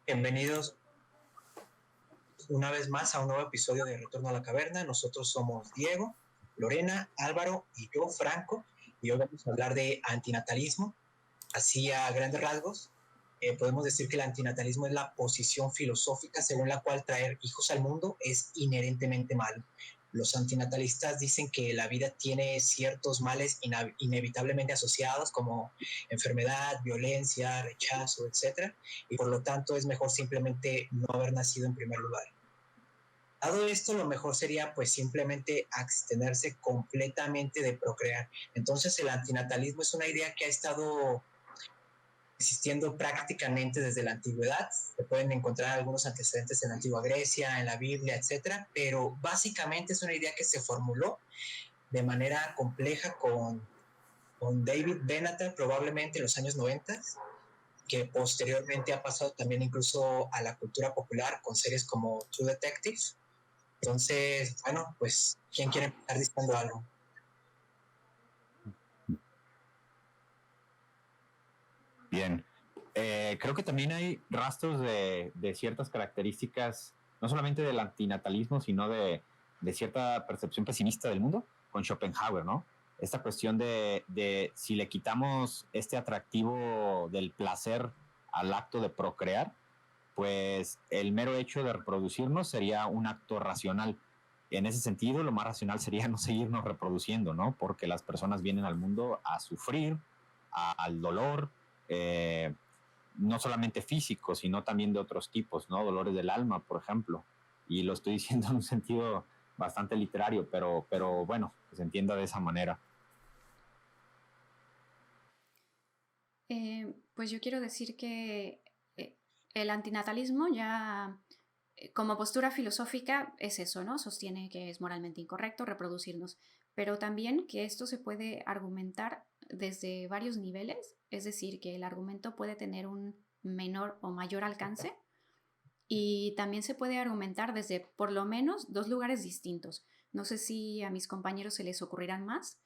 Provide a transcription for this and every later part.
Bienvenidos una vez más a un nuevo episodio de Retorno a la Caverna. Nosotros somos Diego, Lorena, Álvaro y yo, Franco, y hoy vamos a hablar de antinatalismo. Así a grandes rasgos, podemos decir que el antinatalismo es la posición filosófica según la cual traer hijos al mundo es inherentemente malo. Los antinatalistas dicen que la vida tiene ciertos males inevitablemente asociados como enfermedad, violencia, rechazo, etcétera, y por lo tanto es mejor simplemente no haber nacido en primer lugar. Dado esto, lo mejor sería pues simplemente abstenerse completamente de procrear. Entonces el antinatalismo es una idea que ha estado existiendo prácticamente desde la antigüedad. Se pueden encontrar algunos antecedentes en la antigua Grecia, en la Biblia, etcétera, pero básicamente es una idea que se formuló de manera compleja con David Benatar probablemente en los años 90, que posteriormente ha pasado también incluso a la cultura popular con series como True Detective. Entonces, bueno, pues, ¿quién quiere empezar diciendo algo? Bien. Creo que también hay rastros de ciertas características, no solamente del antinatalismo, sino de cierta percepción pesimista del mundo, con Schopenhauer, ¿no? Esta cuestión de si le quitamos este atractivo del placer al acto de procrear, pues el mero hecho de reproducirnos sería un acto racional. En ese sentido, lo más racional sería no seguirnos reproduciendo, ¿no? Porque las personas vienen al mundo a sufrir, al dolor, eh, no solamente físico, sino también de otros tipos, ¿no? Dolores del alma, por ejemplo. Y lo estoy diciendo en un sentido bastante literario, pero bueno, que se entienda de esa manera. Pues yo quiero decir que el antinatalismo ya como postura filosófica es eso, ¿no? Sostiene que es moralmente incorrecto reproducirnos, pero también que esto se puede argumentar desde varios niveles, es decir, que el argumento puede tener un menor o mayor alcance y también se puede argumentar desde por lo menos dos lugares distintos. No sé si a mis compañeros se les ocurrirán más,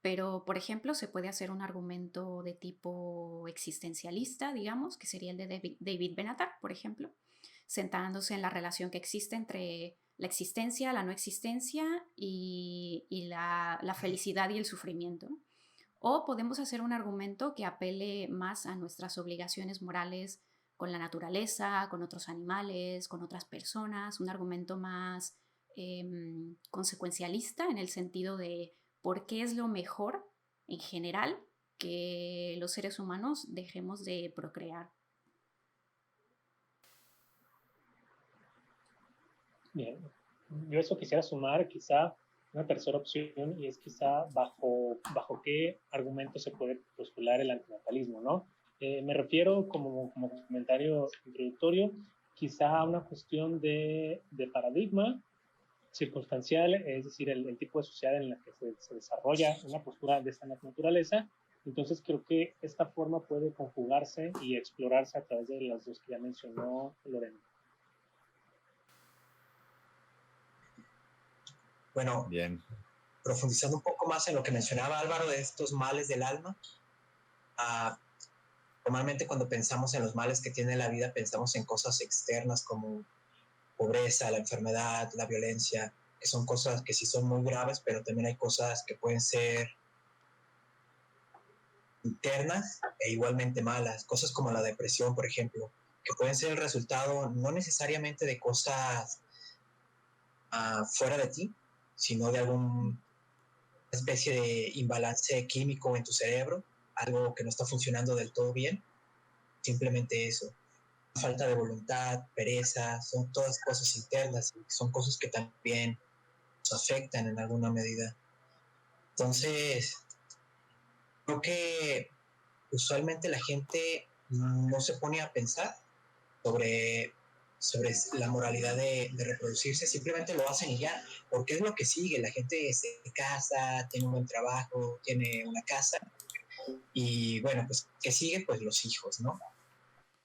pero por ejemplo se puede hacer un argumento de tipo existencialista, digamos, que sería el de David Benatar, por ejemplo, sentándose en la relación que existe entre la existencia, la no existencia y la felicidad y el sufrimiento. O podemos hacer un argumento que apele más a nuestras obligaciones morales con la naturaleza, con otros animales, con otras personas, un argumento más consecuencialista en el sentido de por qué es lo mejor en general que los seres humanos dejemos de procrear. Bien, yo eso quisiera sumar quizá una tercera opción y es quizá bajo qué argumento se puede postular el antinatalismo, ¿no? Me refiero como comentario introductorio quizá a una cuestión de paradigma circunstancial, es decir, el tipo de sociedad en la que se desarrolla una postura de esta naturaleza. Entonces creo que esta forma puede conjugarse y explorarse a través de las dos que ya mencionó Lorena. Bueno, Bien. profundizando un poco más en lo que mencionaba Álvaro de estos males del alma, uh, normalmente cuando pensamos en los males que tiene la vida, pensamos en cosas externas como pobreza, la enfermedad, la violencia, que son cosas que sí son muy graves, pero también hay cosas que pueden ser internas e igualmente malas, cosas como la depresión, por ejemplo, que pueden ser el resultado no necesariamente de cosas fuera de ti, sino de alguna especie de imbalance químico en tu cerebro, algo que no está funcionando del todo bien, simplemente eso. Falta de voluntad, pereza, son todas cosas internas y son cosas que también nos afectan en alguna medida. Entonces, creo que usualmente la gente no se pone a pensar sobre la moralidad de reproducirse, simplemente lo hacen y ya, porque es lo que sigue, la gente se casa, tiene un buen trabajo, tiene una casa, y bueno, pues, ¿qué sigue? Pues los hijos, ¿no?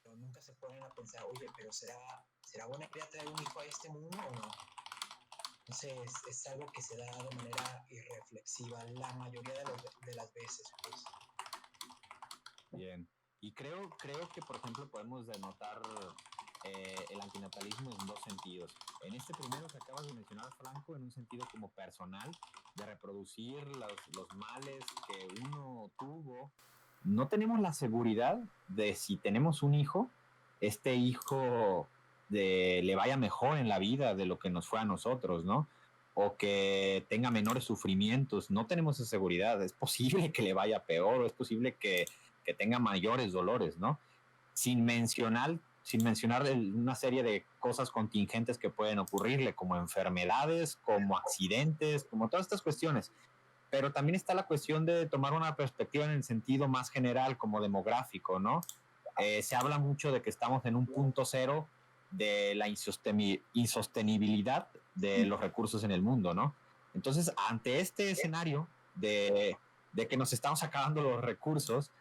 Pero nunca se ponen a pensar, oye, pero ¿será buena idea traer un hijo a este mundo o no? Entonces, es algo que se da de manera irreflexiva la mayoría de las veces, pues. Bien. Y creo que, por ejemplo, podemos denotar el antinatalismo en dos sentidos. En este primero que acabas de mencionar, Franco, en un sentido como personal, de reproducir los males que uno tuvo. No tenemos la seguridad de si tenemos un hijo, este hijo le vaya mejor en la vida de lo que nos fue a nosotros, ¿no? O que tenga menores sufrimientos. No tenemos esa seguridad. Es posible que le vaya peor, o es posible que tenga mayores dolores, ¿no? Sin mencionar una serie de cosas contingentes que pueden ocurrirle, como enfermedades, como accidentes, como todas estas cuestiones. Pero también está la cuestión de tomar una perspectiva en el sentido más general, como demográfico, ¿no? Se habla mucho de que estamos en un punto cero de la insostenibilidad de los recursos en el mundo, ¿no? Entonces, ante este escenario de que nos estamos acabando los recursos,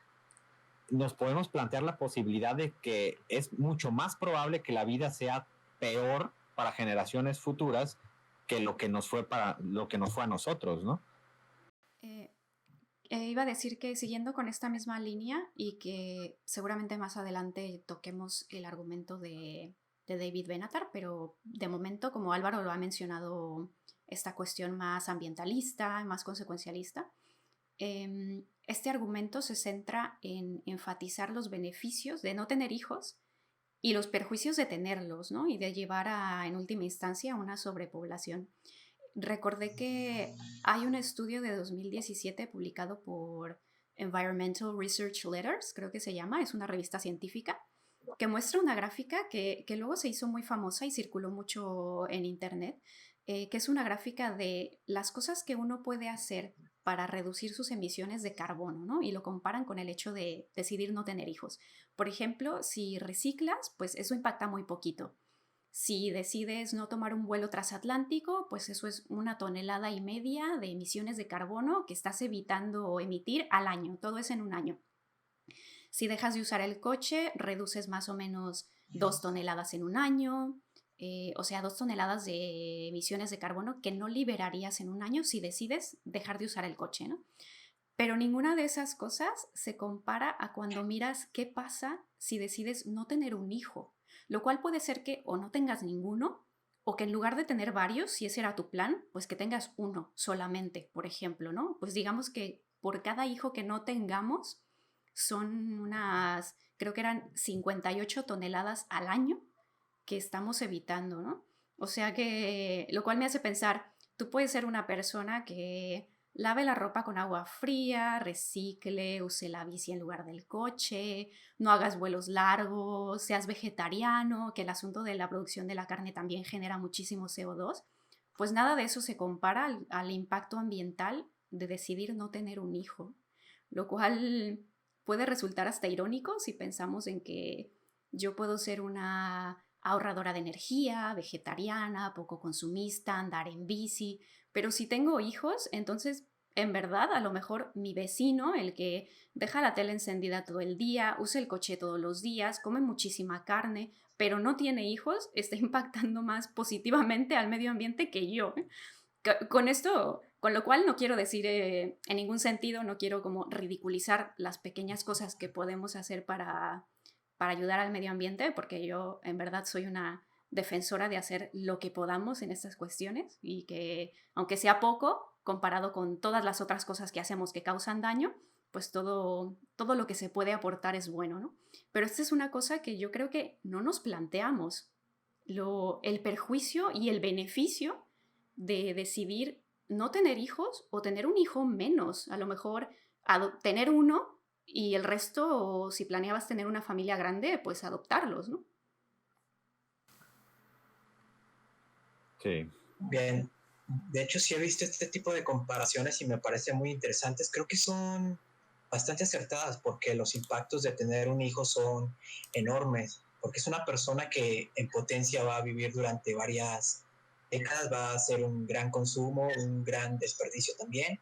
nos podemos plantear la posibilidad de que es mucho más probable que la vida sea peor para generaciones futuras que lo que nos fue a nosotros, ¿no? Iba a decir que siguiendo con esta misma línea y que seguramente más adelante toquemos el argumento de David Benatar, pero de momento, como Álvaro lo ha mencionado, esta cuestión más ambientalista, más consecuencialista, este argumento se centra en enfatizar los beneficios de no tener hijos y los perjuicios de tenerlos, ¿no? Y de llevar en última instancia a una sobrepoblación. Recordé que hay un estudio de 2017 publicado por Environmental Research Letters, creo que se llama, es una revista científica, que muestra una gráfica que luego se hizo muy famosa y circuló mucho en internet, que es una gráfica de las cosas que uno puede hacer para reducir sus emisiones de carbono, ¿no? Y lo comparan con el hecho de decidir no tener hijos. Por ejemplo, si reciclas, pues eso impacta muy poquito. Si decides no tomar un vuelo transatlántico, pues eso es 1,5 toneladas de emisiones de carbono que estás evitando emitir al año. Todo es en un año. Si dejas de usar el coche, reduces más o menos 2 toneladas en un año. O sea, 2 toneladas de emisiones de carbono que no liberarías en un año si decides dejar de usar el coche, ¿no? Pero ninguna de esas cosas se compara a cuando miras qué pasa si decides no tener un hijo. Lo cual puede ser que o no tengas ninguno, o que en lugar de tener varios, si ese era tu plan, pues que tengas uno solamente, por ejemplo, ¿no? Pues digamos que por cada hijo que no tengamos, son creo que eran 58 toneladas al año que estamos evitando, ¿no? O sea que, lo cual me hace pensar, tú puedes ser una persona que lave la ropa con agua fría, recicle, use la bici en lugar del coche, no hagas vuelos largos, seas vegetariano, que el asunto de la producción de la carne también genera muchísimo CO2, pues nada de eso se compara al impacto ambiental de decidir no tener un hijo, lo cual puede resultar hasta irónico si pensamos en que yo puedo ser una ahorradora de energía, vegetariana, poco consumista, andar en bici, pero si tengo hijos, entonces en verdad a lo mejor mi vecino, el que deja la tele encendida todo el día, usa el coche todos los días, come muchísima carne, pero no tiene hijos, está impactando más positivamente al medio ambiente que yo. Con esto, con lo cual no quiero decir en ningún sentido, no quiero como ridiculizar las pequeñas cosas que podemos hacer para ayudar al medio ambiente, porque yo en verdad soy una defensora de hacer lo que podamos en estas cuestiones y que, aunque sea poco, comparado con todas las otras cosas que hacemos que causan daño, pues todo lo que se puede aportar es bueno, ¿no? Pero esta es una cosa que yo creo que no nos planteamos, el perjuicio y el beneficio de decidir no tener hijos o tener un hijo menos, a lo mejor tener uno y el resto, o si planeabas tener una familia grande, pues adoptarlos, ¿no? Sí. Bien, de hecho sí he visto este tipo de comparaciones y me parecen muy interesantes. Creo que son bastante acertadas porque los impactos de tener un hijo son enormes, porque es una persona que en potencia va a vivir durante varias décadas, va a hacer un gran consumo, un gran desperdicio también.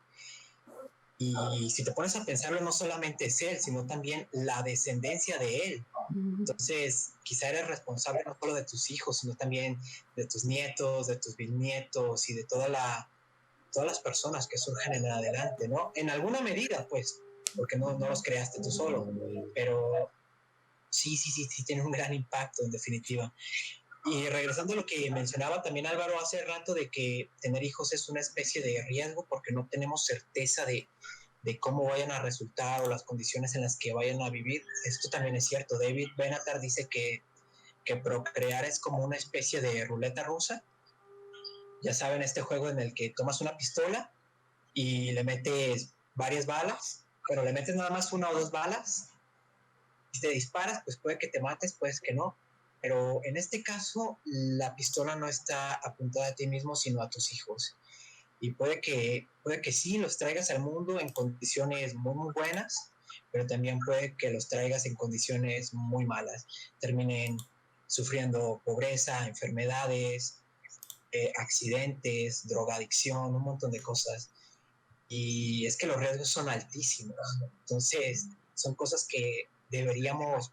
Y si te pones a pensarlo, no solamente es él, sino también la descendencia de él. Entonces, quizá eres responsable no solo de tus hijos, sino también de tus nietos, de tus bisnietos y de todas las personas que surjan en adelante, ¿no? En alguna medida, pues, porque no los creaste tú solo, pero sí, tiene un gran impacto, en definitiva. Y regresando a lo que mencionaba también Álvaro hace rato de que tener hijos es una especie de riesgo porque no tenemos certeza de cómo vayan a resultar o las condiciones en las que vayan a vivir. Esto también es cierto. David Benatar dice que procrear es como una especie de ruleta rusa. Ya saben, este juego en el que tomas una pistola y le metes varias balas, pero le metes nada más una o dos balas. Si te disparas, pues puede que te mates, puede que no. Pero en este caso, la pistola no está apuntada a ti mismo, sino a tus hijos. Y puede que sí los traigas al mundo en condiciones muy, muy buenas, pero también puede que los traigas en condiciones muy malas. Terminen sufriendo pobreza, enfermedades, accidentes, drogadicción, un montón de cosas. Y es que los riesgos son altísimos. Entonces, son cosas que deberíamos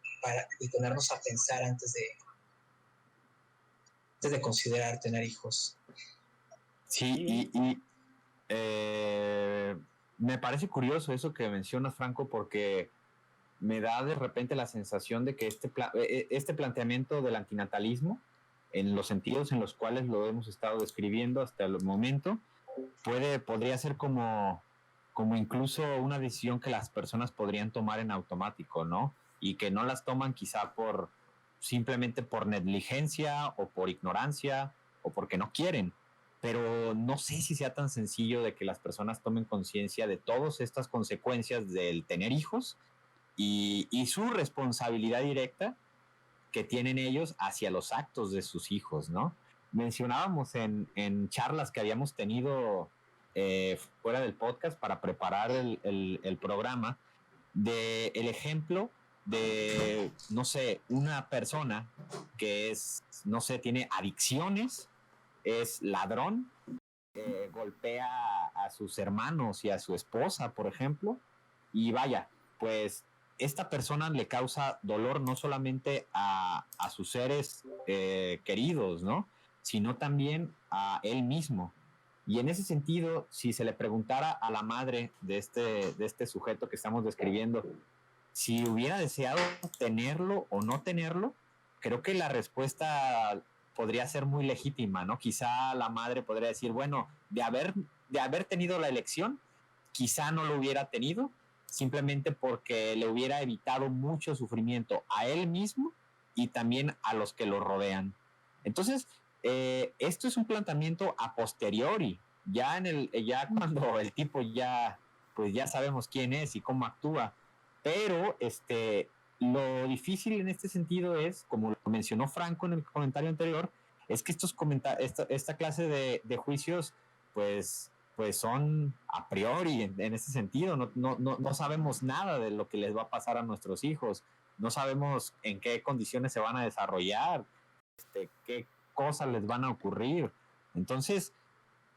detenernos a pensar antes de considerar tener hijos. Sí, me parece curioso eso que mencionas, Franco, porque me da de repente la sensación de que este planteamiento del antinatalismo, en los sentidos en los cuales lo hemos estado describiendo hasta el momento, podría ser como incluso una decisión que las personas podrían tomar en automático, ¿no? Y que no las toman quizá simplemente por negligencia o por ignorancia o porque no quieren. Pero no sé si sea tan sencillo de que las personas tomen conciencia de todas estas consecuencias del tener hijos y su responsabilidad directa que tienen ellos hacia los actos de sus hijos, ¿no? Mencionábamos en charlas que habíamos tenido fuera del podcast para preparar el programa el ejemplo de, no sé, una persona que no sé, tiene adicciones, es ladrón, golpea a sus hermanos y a su esposa, por ejemplo, y vaya, pues esta persona le causa dolor no solamente a sus seres queridos, ¿no? Sino también a él mismo. Y en ese sentido, si se le preguntara a la madre de este sujeto que estamos describiendo, si hubiera deseado tenerlo o no tenerlo, creo que la respuesta podría ser muy legítima, ¿no? Quizá la madre podría decir, bueno, de haber tenido la elección, quizá no lo hubiera tenido, simplemente porque le hubiera evitado mucho sufrimiento a él mismo y también a los que lo rodean. Entonces, esto es un planteamiento a posteriori, ya cuando el tipo pues ya sabemos quién es y cómo actúa, pero lo difícil en este sentido es, como lo mencionó Franco en el comentario anterior, es que esta clase de juicios, pues son a priori en ese sentido. No sabemos nada de lo que les va a pasar a nuestros hijos. No sabemos en qué condiciones se van a desarrollar, qué cosas les van a ocurrir. Entonces,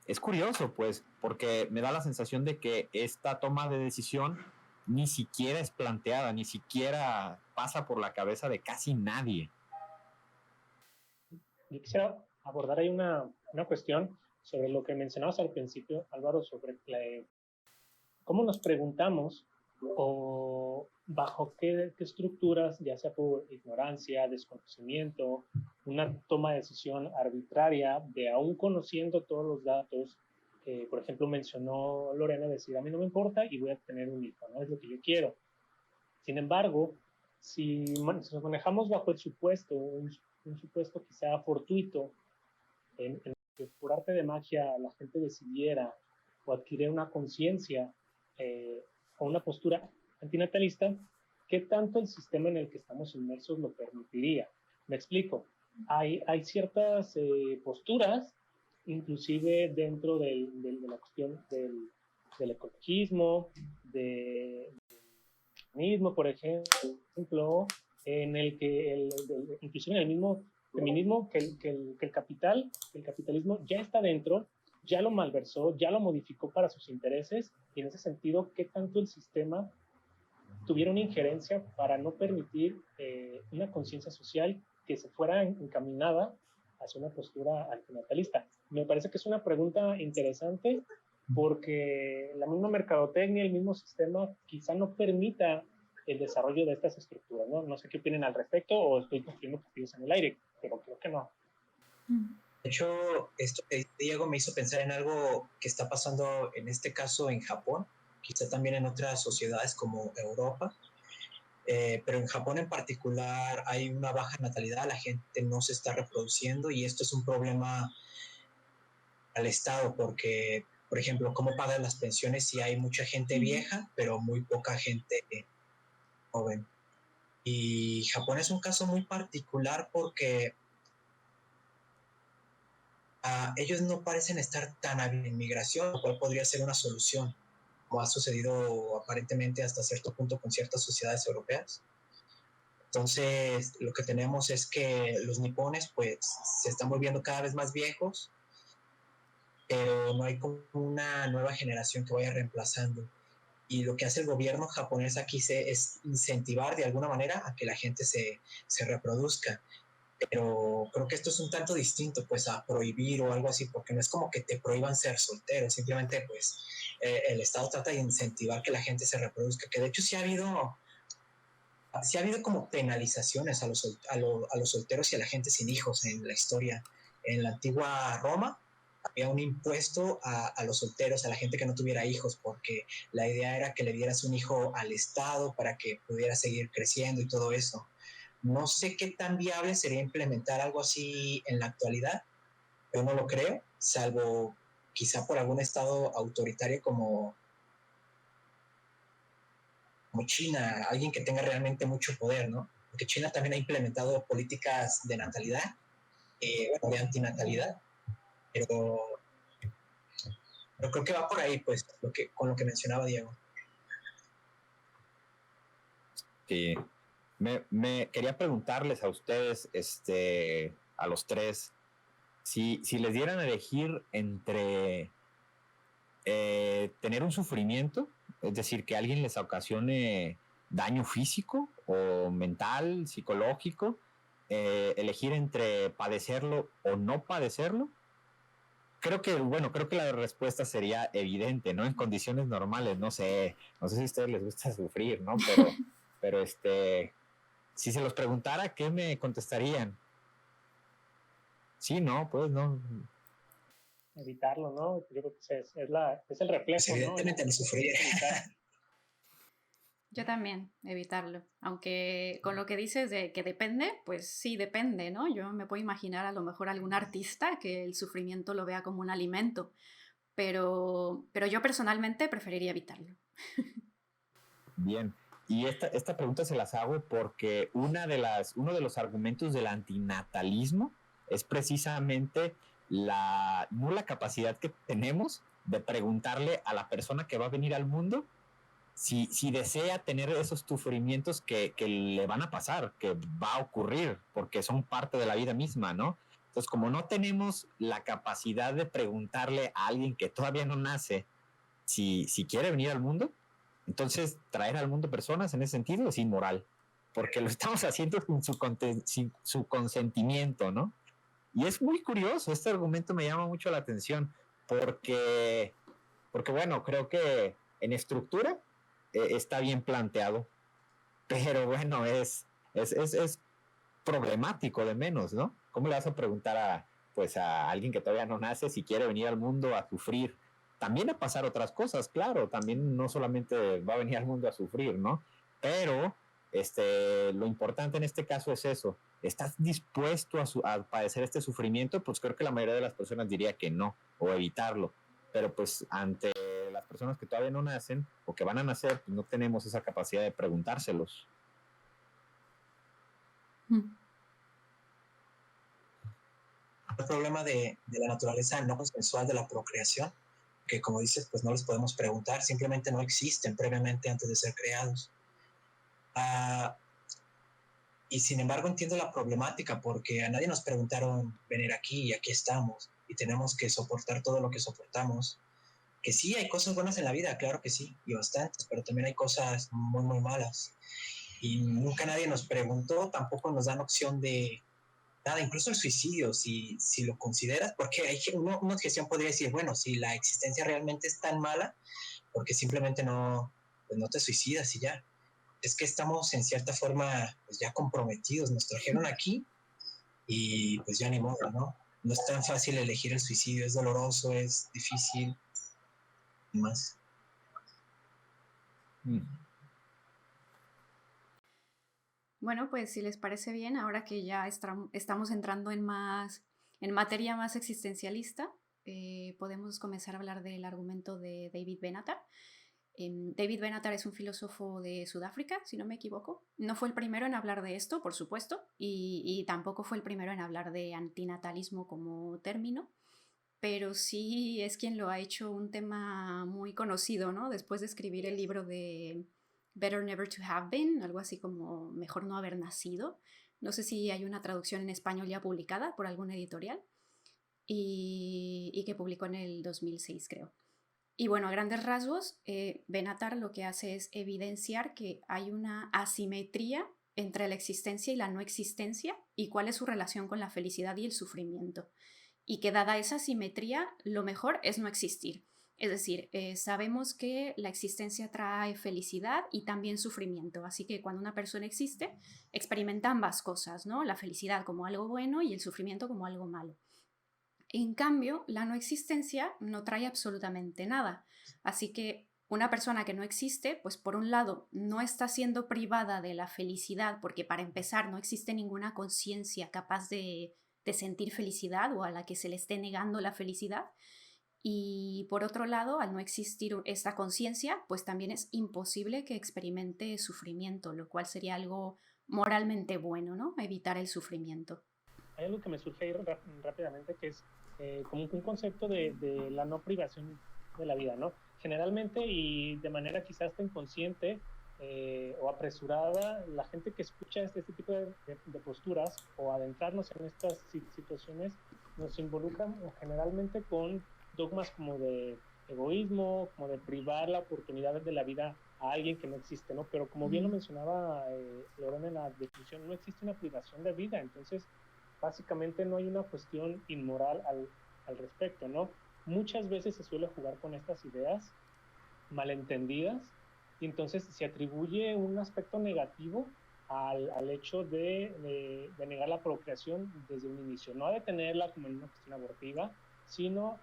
es curioso, pues, porque me da la sensación de que esta toma de decisión ni siquiera es planteada, ni siquiera pasa por la cabeza de casi nadie. Yo quisiera abordar ahí una cuestión sobre lo que mencionabas al principio, Álvaro, sobre cómo nos preguntamos o bajo qué estructuras, ya sea por ignorancia, desconocimiento, una toma de decisión arbitraria de aún conociendo todos los datos, por ejemplo, mencionó Lorena decir, a mí no me importa y voy a tener un hijo, ¿no? Es lo que yo quiero. Sin embargo, si nos manejamos bajo el supuesto, un supuesto quizá fortuito, en que por arte de magia la gente decidiera o adquiriera una conciencia o una postura antinatalista, ¿qué tanto el sistema en el que estamos inmersos lo permitiría? Me explico. Hay ciertas posturas, inclusive dentro de la cuestión del ecologismo, del feminismo, por ejemplo, en el que inclusive en el mismo feminismo que el capitalismo ya está dentro, ya lo malversó, ya lo modificó para sus intereses, y en ese sentido, ¿qué tanto el sistema tuviera una injerencia para no permitir una conciencia social que se fuera encaminada hacia una postura antinatalista? Me parece que es una pregunta interesante porque la misma mercadotecnia, el mismo sistema, quizá no permita el desarrollo de estas estructuras, ¿no? No sé qué opinan al respecto o estoy construyendo castillos en el aire, pero creo que no. De hecho, esto que dice Diego me hizo pensar en algo que está pasando en este caso en Japón, quizá también en otras sociedades como Europa, pero en Japón en particular hay una baja natalidad, la gente no se está reproduciendo y esto es un problema al Estado porque, por ejemplo, ¿cómo pagan las pensiones si hay mucha gente vieja, pero muy poca gente joven? Y Japón es un caso muy particular porque ellos no parecen estar tan hábiles en migración, lo cual podría ser una solución, como ha sucedido aparentemente hasta cierto punto con ciertas sociedades europeas. Entonces, lo que tenemos es que los nipones pues se están volviendo cada vez más viejos, pero no hay como una nueva generación que vaya reemplazando. Y lo que hace el gobierno japonés aquí es incentivar de alguna manera a que la gente se reproduzca. Pero creo que esto es un tanto distinto pues a prohibir o algo así, porque no es como que te prohíban ser solteros, simplemente pues el Estado trata de incentivar que la gente se reproduzca, que de hecho sí ha habido como penalizaciones a los solteros y a la gente sin hijos en la historia. En la antigua Roma había un impuesto a los solteros, a la gente que no tuviera hijos, porque la idea era que le dieras un hijo al Estado para que pudiera seguir creciendo y todo eso. No sé qué tan viable sería implementar algo así en la actualidad. Yo no lo creo, salvo quizá por algún estado autoritario como China, alguien que tenga realmente mucho poder, ¿no? Porque China también ha implementado políticas de natalidad, bueno, de antinatalidad, pero, pero creo que va por ahí, pues, con lo que mencionaba Diego. Sí. Me quería preguntarles a ustedes, a los tres, si les dieran a elegir entre tener un sufrimiento, es decir, que alguien les ocasione daño físico o mental, psicológico, elegir entre padecerlo o no padecerlo. Creo que la respuesta sería evidente, ¿no? En condiciones normales, no sé si a ustedes les gusta sufrir, ¿no? Pero si se los preguntara, ¿qué me contestarían? Sí, no, pues no. Evitarlo, ¿no? Yo creo que es el reflejo, pues evidentemente ¿no? el sufrir. Yo también, evitarlo. Aunque con lo que dices de que depende, pues sí depende, ¿no? Yo me puedo imaginar a lo mejor algún artista que el sufrimiento lo vea como un alimento, pero yo personalmente preferiría evitarlo. Bien. Y esta pregunta se las hago porque uno de los argumentos del antinatalismo es precisamente la nula capacidad que tenemos de preguntarle a la persona que va a venir al mundo si desea tener esos sufrimientos que le van a pasar, que va a ocurrir, porque son parte de la vida misma, ¿no? Entonces, como no tenemos la capacidad de preguntarle a alguien que todavía no nace si quiere venir al mundo, entonces traer al mundo personas en ese sentido es inmoral, porque lo estamos haciendo sin su consentimiento, ¿no? Y es muy curioso, este argumento me llama mucho la atención, porque bueno, creo que en estructura está bien planteado, pero bueno, es problemático de menos, ¿no? ¿Cómo le vas a preguntar a alguien que todavía no nace si quiere venir al mundo a sufrir? También a pasar otras cosas, claro, también no solamente va a venir al mundo a sufrir, ¿no? Pero lo importante en este caso es eso. ¿Estás dispuesto a padecer este sufrimiento? Pues creo que la mayoría de las personas diría que no, o evitarlo. Pero pues ante las personas que todavía no nacen o que van a nacer, pues no tenemos esa capacidad de preguntárselos. El problema de la naturaleza no consensual de la procreación, que como dices, pues no les podemos preguntar, simplemente no existen previamente antes de ser creados. Y sin embargo entiendo la problemática porque a nadie nos preguntaron venir aquí y aquí estamos y tenemos que soportar todo lo que soportamos. Que sí, hay cosas buenas en la vida, claro que sí, y bastantes, pero también hay cosas muy, muy malas. Y nunca nadie nos preguntó, tampoco nos dan opción de nada, incluso el suicidio, si lo consideras, porque hay una objeción podría decir, bueno, si la existencia realmente es tan mala, porque simplemente no, pues no te suicidas y ya. es que estamos en cierta forma pues ya comprometidos, nos trajeron aquí y pues ya ni modo, ¿no? No es tan fácil elegir el suicidio, es doloroso, es difícil y más. Bueno, pues si les parece bien, ahora que ya estamos entrando en materia más existencialista, podemos comenzar a hablar del argumento de David Benatar. David Benatar es un filósofo de Sudáfrica, si no me equivoco. No fue el primero en hablar de esto, por supuesto, y tampoco fue el primero en hablar de antinatalismo como término, pero sí es quien lo ha hecho un tema muy conocido, ¿no? Después de escribir el libro de Better Never to Have Been, algo así como Mejor no haber nacido. No sé si hay una traducción en español ya publicada por alguna editorial y que publicó en el 2006, creo. Y bueno, a grandes rasgos, Benatar lo que hace es evidenciar que hay una asimetría entre la existencia y la no existencia y cuál es su relación con la felicidad y el sufrimiento. Y que dada esa asimetría, lo mejor es no existir. Es decir, sabemos que la existencia trae felicidad y también sufrimiento, así que cuando una persona existe, experimenta ambas cosas, ¿no? La felicidad como algo bueno y el sufrimiento como algo malo. En cambio, la no existencia no trae absolutamente nada. Así que una persona que no existe, pues por un lado no está siendo privada de la felicidad, porque para empezar no existe ninguna conciencia capaz de sentir felicidad o a la que se le esté negando la felicidad. Y por otro lado, al no existir esta conciencia, pues también es imposible que experimente sufrimiento, lo cual sería algo moralmente bueno, ¿no? Evitar el sufrimiento. Hay algo que me surge ahí rápidamente, que es como un concepto de la no privación de la vida, ¿no? Generalmente y de manera quizás hasta inconsciente o apresurada, la gente que escucha este tipo de posturas o adentrarnos en estas situaciones nos involucran generalmente con dogmas como de egoísmo, como de privar la oportunidad de la vida a alguien que no existe, ¿no? Pero como bien lo mencionaba Lorena en la definición, no existe una privación de vida, entonces básicamente no hay una cuestión inmoral al respecto, ¿no? Muchas veces se suele jugar con estas ideas malentendidas y entonces se atribuye un aspecto negativo al hecho de negar la procreación desde un inicio, no a detenerla como en una cuestión abortiva, sino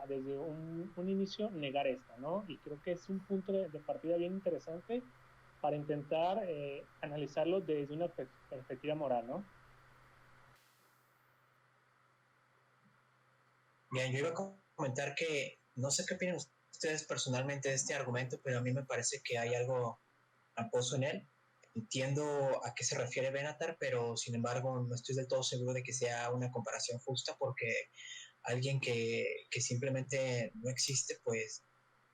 desde un inicio negar esta, ¿no? Y creo que es un punto de partida bien interesante para intentar analizarlo desde una perspectiva moral, ¿no? Bien, yo iba a comentar que no sé qué opinan ustedes personalmente de este argumento, pero a mí me parece que hay algo tramposo en él. Entiendo a qué se refiere Benatar, pero sin embargo no estoy del todo seguro de que sea una comparación justa, porque alguien que simplemente no existe, pues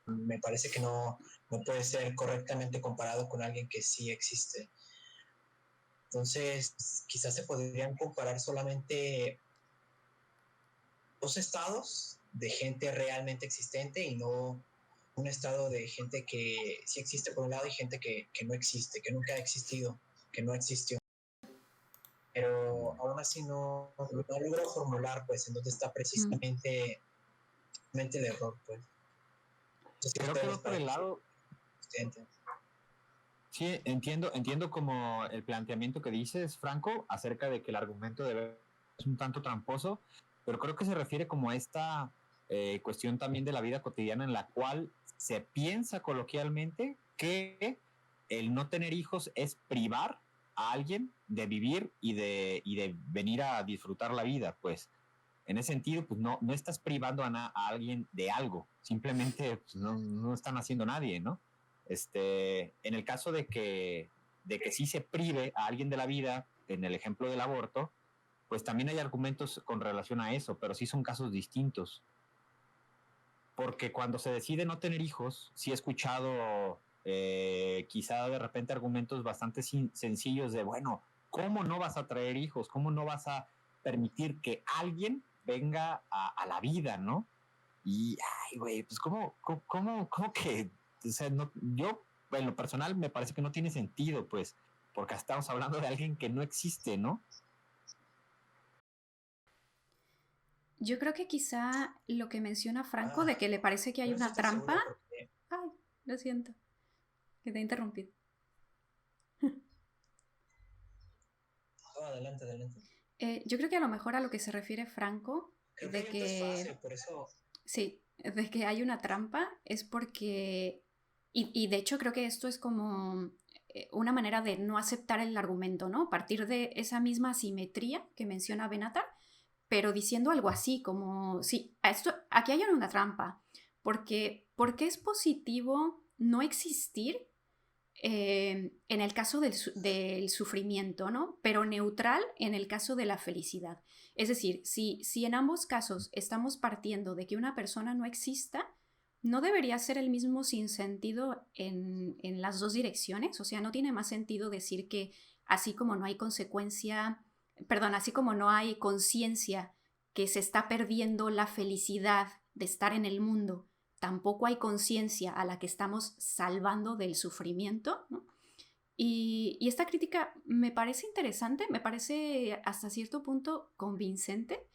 me parece que no puede ser correctamente comparado con alguien que sí existe. Entonces, quizás se podrían comparar solamente dos estados de gente realmente existente y no un estado de gente que sí existe por un lado y gente que no existe, que nunca ha existido, que no existió. Pero aún así no logro formular pues en dónde está precisamente el error, pues. Creo que va por el lado. Sí, entiendo como el planteamiento que dices, Franco, acerca de que el argumento es un tanto tramposo, pero creo que se refiere como a esta cuestión también de la vida cotidiana en la cual se piensa coloquialmente que el no tener hijos es privar a alguien de vivir y de venir a disfrutar la vida, pues. En ese sentido, pues no estás privando a alguien de algo, simplemente pues, no están haciendo nadie, ¿no? En el caso de que sí se prive a alguien de la vida, en el ejemplo del aborto, pues también hay argumentos con relación a eso, pero sí son casos distintos. Porque cuando se decide no tener hijos, sí he escuchado quizá de repente argumentos bastante sencillos de, bueno, ¿cómo no vas a traer hijos? ¿Cómo no vas a permitir que alguien venga a la vida, ¿no? Y, ay, güey, pues ¿cómo que? O sea, no, yo, en lo personal, me parece que no tiene sentido, pues, porque estamos hablando de alguien que no existe, ¿no? Yo creo que quizá lo que menciona Franco de que le parece que hay una trampa. Ay, lo siento, que te he interrumpido. adelante. Yo creo que a lo mejor a lo que se refiere Franco, Creo que hay un desfase, por eso. Sí, de que hay una trampa, es porque, y de hecho creo que esto es como una manera de no aceptar el argumento, ¿no? Partir de esa misma asimetría que menciona Benatar, pero diciendo algo así, como, sí, aquí hay una trampa, porque es positivo no existir en el caso del sufrimiento, ¿no? Pero neutral en el caso de la felicidad. Es decir, si en ambos casos estamos partiendo de que una persona no exista, no debería ser el mismo sinsentido en las dos direcciones. O sea, no tiene más sentido decir que así como no hay así como no hay conciencia que se está perdiendo la felicidad de estar en el mundo, tampoco hay conciencia a la que estamos salvando del sufrimiento, ¿no? Y esta crítica me parece interesante, me parece hasta cierto punto convincente,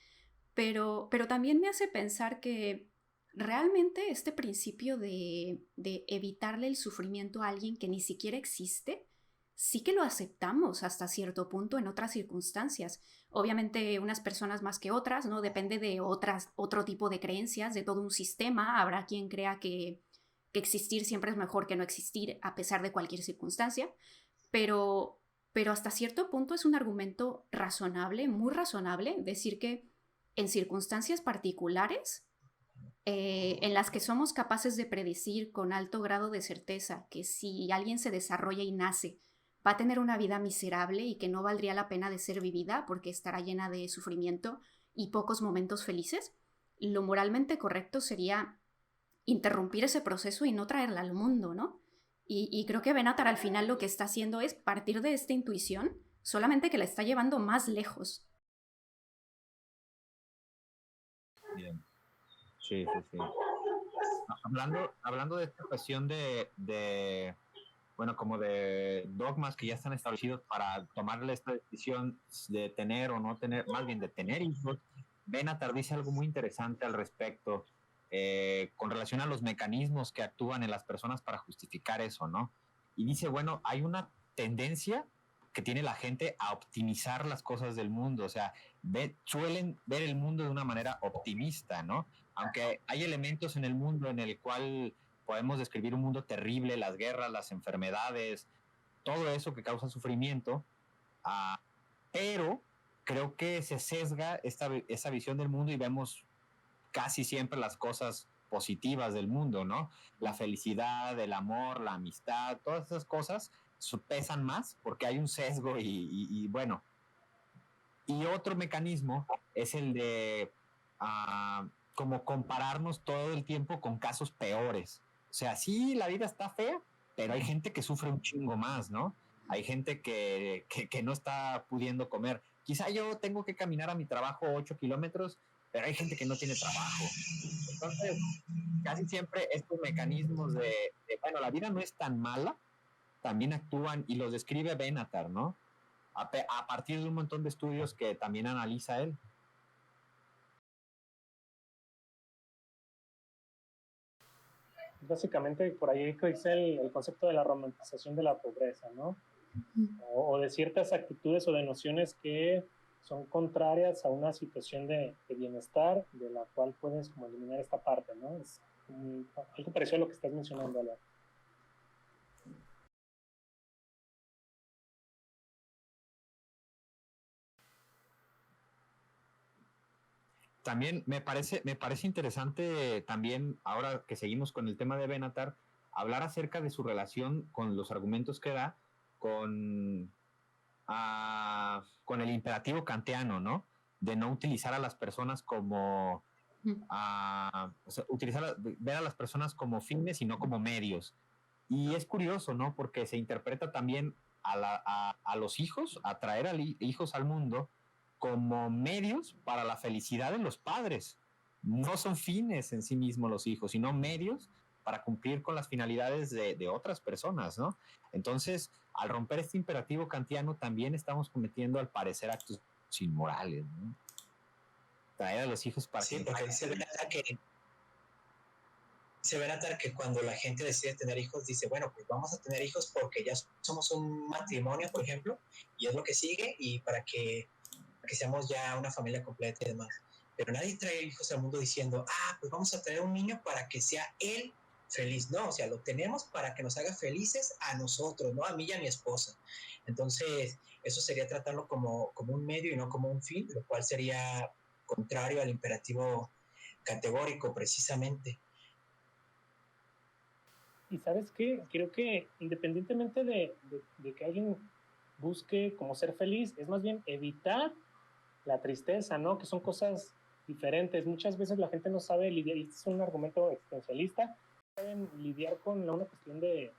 pero también me hace pensar que realmente este principio de evitarle el sufrimiento a alguien que ni siquiera existe, sí que lo aceptamos hasta cierto punto en otras circunstancias. Obviamente unas personas más que otras, ¿no? Depende de otro tipo de creencias, de todo un sistema. Habrá quien crea que existir siempre es mejor que no existir a pesar de cualquier circunstancia, pero, pero hasta cierto punto es un argumento razonable, muy razonable, decir que en circunstancias particulares en las que somos capaces de predecir con alto grado de certeza que si alguien se desarrolla y nace, va a tener una vida miserable y que no valdría la pena de ser vivida porque estará llena de sufrimiento y pocos momentos felices, lo moralmente correcto sería interrumpir ese proceso y no traerla al mundo, ¿no? Y creo que Benatar al final lo que está haciendo es partir de esta intuición, solamente que la está llevando más lejos. Bien. Sí. Hablando de esta cuestión bueno, como de dogmas que ya están establecidos para tomarle esta decisión de tener o no tener, más bien de tener hijos, Benatar dice algo muy interesante al respecto, con relación a los mecanismos que actúan en las personas para justificar eso, ¿no? Y dice, bueno, hay una tendencia que tiene la gente a optimizar las cosas del mundo, o sea, suelen ver el mundo de una manera optimista, ¿no? Aunque hay elementos en el mundo en el cual podemos describir un mundo terrible, las guerras, las enfermedades, todo eso que causa sufrimiento, pero creo que se sesga esa visión del mundo y vemos casi siempre las cosas positivas del mundo, ¿no? La felicidad, el amor, la amistad, todas esas cosas pesan más porque hay un sesgo y bueno. Y otro mecanismo es el de como compararnos todo el tiempo con casos peores. O sea, sí, la vida está fea, pero hay gente que sufre un chingo más, ¿no? Hay gente que no está pudiendo comer. Quizá yo tengo que caminar a mi trabajo 8 kilómetros, pero hay gente que no tiene trabajo. Entonces, casi siempre estos mecanismos bueno, la vida no es tan mala, también actúan y los describe Benatar, ¿no? A partir de un montón de estudios que también analiza él. Básicamente, por ahí dice el concepto de la romantización de la pobreza, ¿no? O de ciertas actitudes o de nociones que son contrarias a una situación de bienestar, de la cual puedes como eliminar esta parte, ¿no? Es algo parecido a lo que estás mencionando, Álvaro. También me parece interesante también, ahora que seguimos con el tema de Benatar, hablar acerca de su relación con los argumentos que da con el imperativo kantiano, ¿no? De no utilizar a las personas como o sea, ver a las personas como fines y no como medios. Y es curioso, ¿no? Porque se interpreta también a los hijos, a traer a hijos al mundo como medios para la felicidad de los padres. No son fines en sí mismos los hijos, sino medios para cumplir con las finalidades de otras personas, ¿no? Entonces, al romper este imperativo kantiano, también estamos cometiendo, al parecer, actos inmorales, ¿no? Traer a los hijos para sí, porque dice Benatar que se ve notar que cuando la gente decide tener hijos, dice, bueno, pues vamos a tener hijos porque ya somos un matrimonio, por ejemplo, y es lo que sigue, y para que seamos ya una familia completa y demás. Pero nadie trae hijos al mundo diciendo, pues vamos a traer un niño para que sea él feliz. No, o sea, lo tenemos para que nos haga felices a nosotros, ¿no? A mí y a mi esposa. Entonces, eso sería tratarlo como un medio y no como un fin, lo cual sería contrario al imperativo categórico, precisamente. Y sabes qué, creo que independientemente de que alguien busque como ser feliz, es más bien evitar la tristeza, ¿no? Que son cosas diferentes. Muchas veces la gente no sabe lidiar, y este es un argumento existencialista, saben lidiar con una cuestión de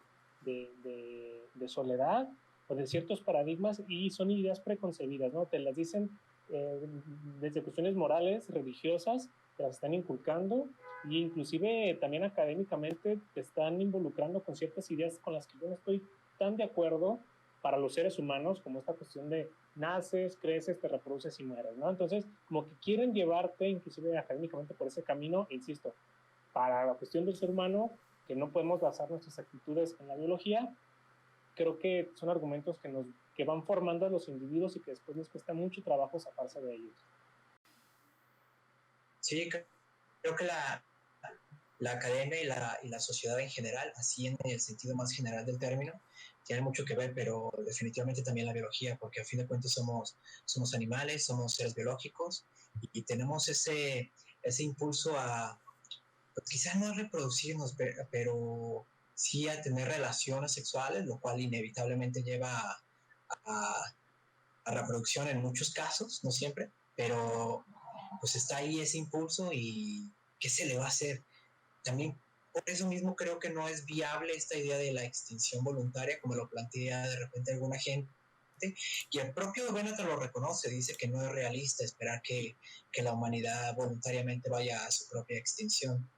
soledad o de ciertos paradigmas, y son ideas preconcebidas, ¿no? Te las dicen desde cuestiones morales, religiosas, te las están inculcando, e inclusive también académicamente te están involucrando con ciertas ideas con las que yo no estoy tan de acuerdo para los seres humanos, como esta cuestión de naces, creces, te reproduces y mueres, ¿no? Entonces, como que quieren llevarte inclusive académicamente por ese camino, insisto, para la cuestión del ser humano, que no podemos basar nuestras actitudes en la biología. Creo que son argumentos que van formando a los individuos y que después les cuesta mucho trabajo zafarse de ellos. Sí, creo que la academia y la sociedad en general, así en el sentido más general del término, tiene mucho que ver, pero definitivamente también la biología, porque a fin de cuentas somos animales, somos seres biológicos, y tenemos ese impulso a, pues quizás no a reproducirnos, pero sí a tener relaciones sexuales, lo cual inevitablemente lleva a, a reproducción en muchos casos, no siempre, pero pues está ahí ese impulso, y ¿qué se le va a hacer? También por eso mismo creo que no es viable esta idea de la extinción voluntaria, como lo plantea de repente alguna gente, y el propio Benatar lo reconoce, dice que no es realista esperar que la humanidad voluntariamente vaya a su propia extinción.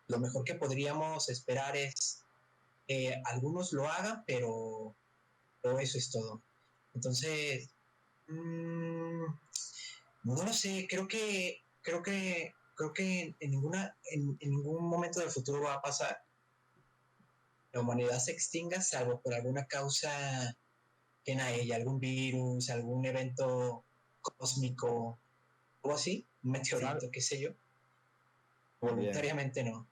Lo mejor que podríamos esperar es que algunos lo hagan, pero eso es todo. Entonces, no lo sé, creo que en ningún momento del futuro va a pasar la humanidad se extinga, salvo por alguna causa en a ella, algún virus, algún evento cósmico, o así, un meteorito, qué sé yo. Voluntariamente no.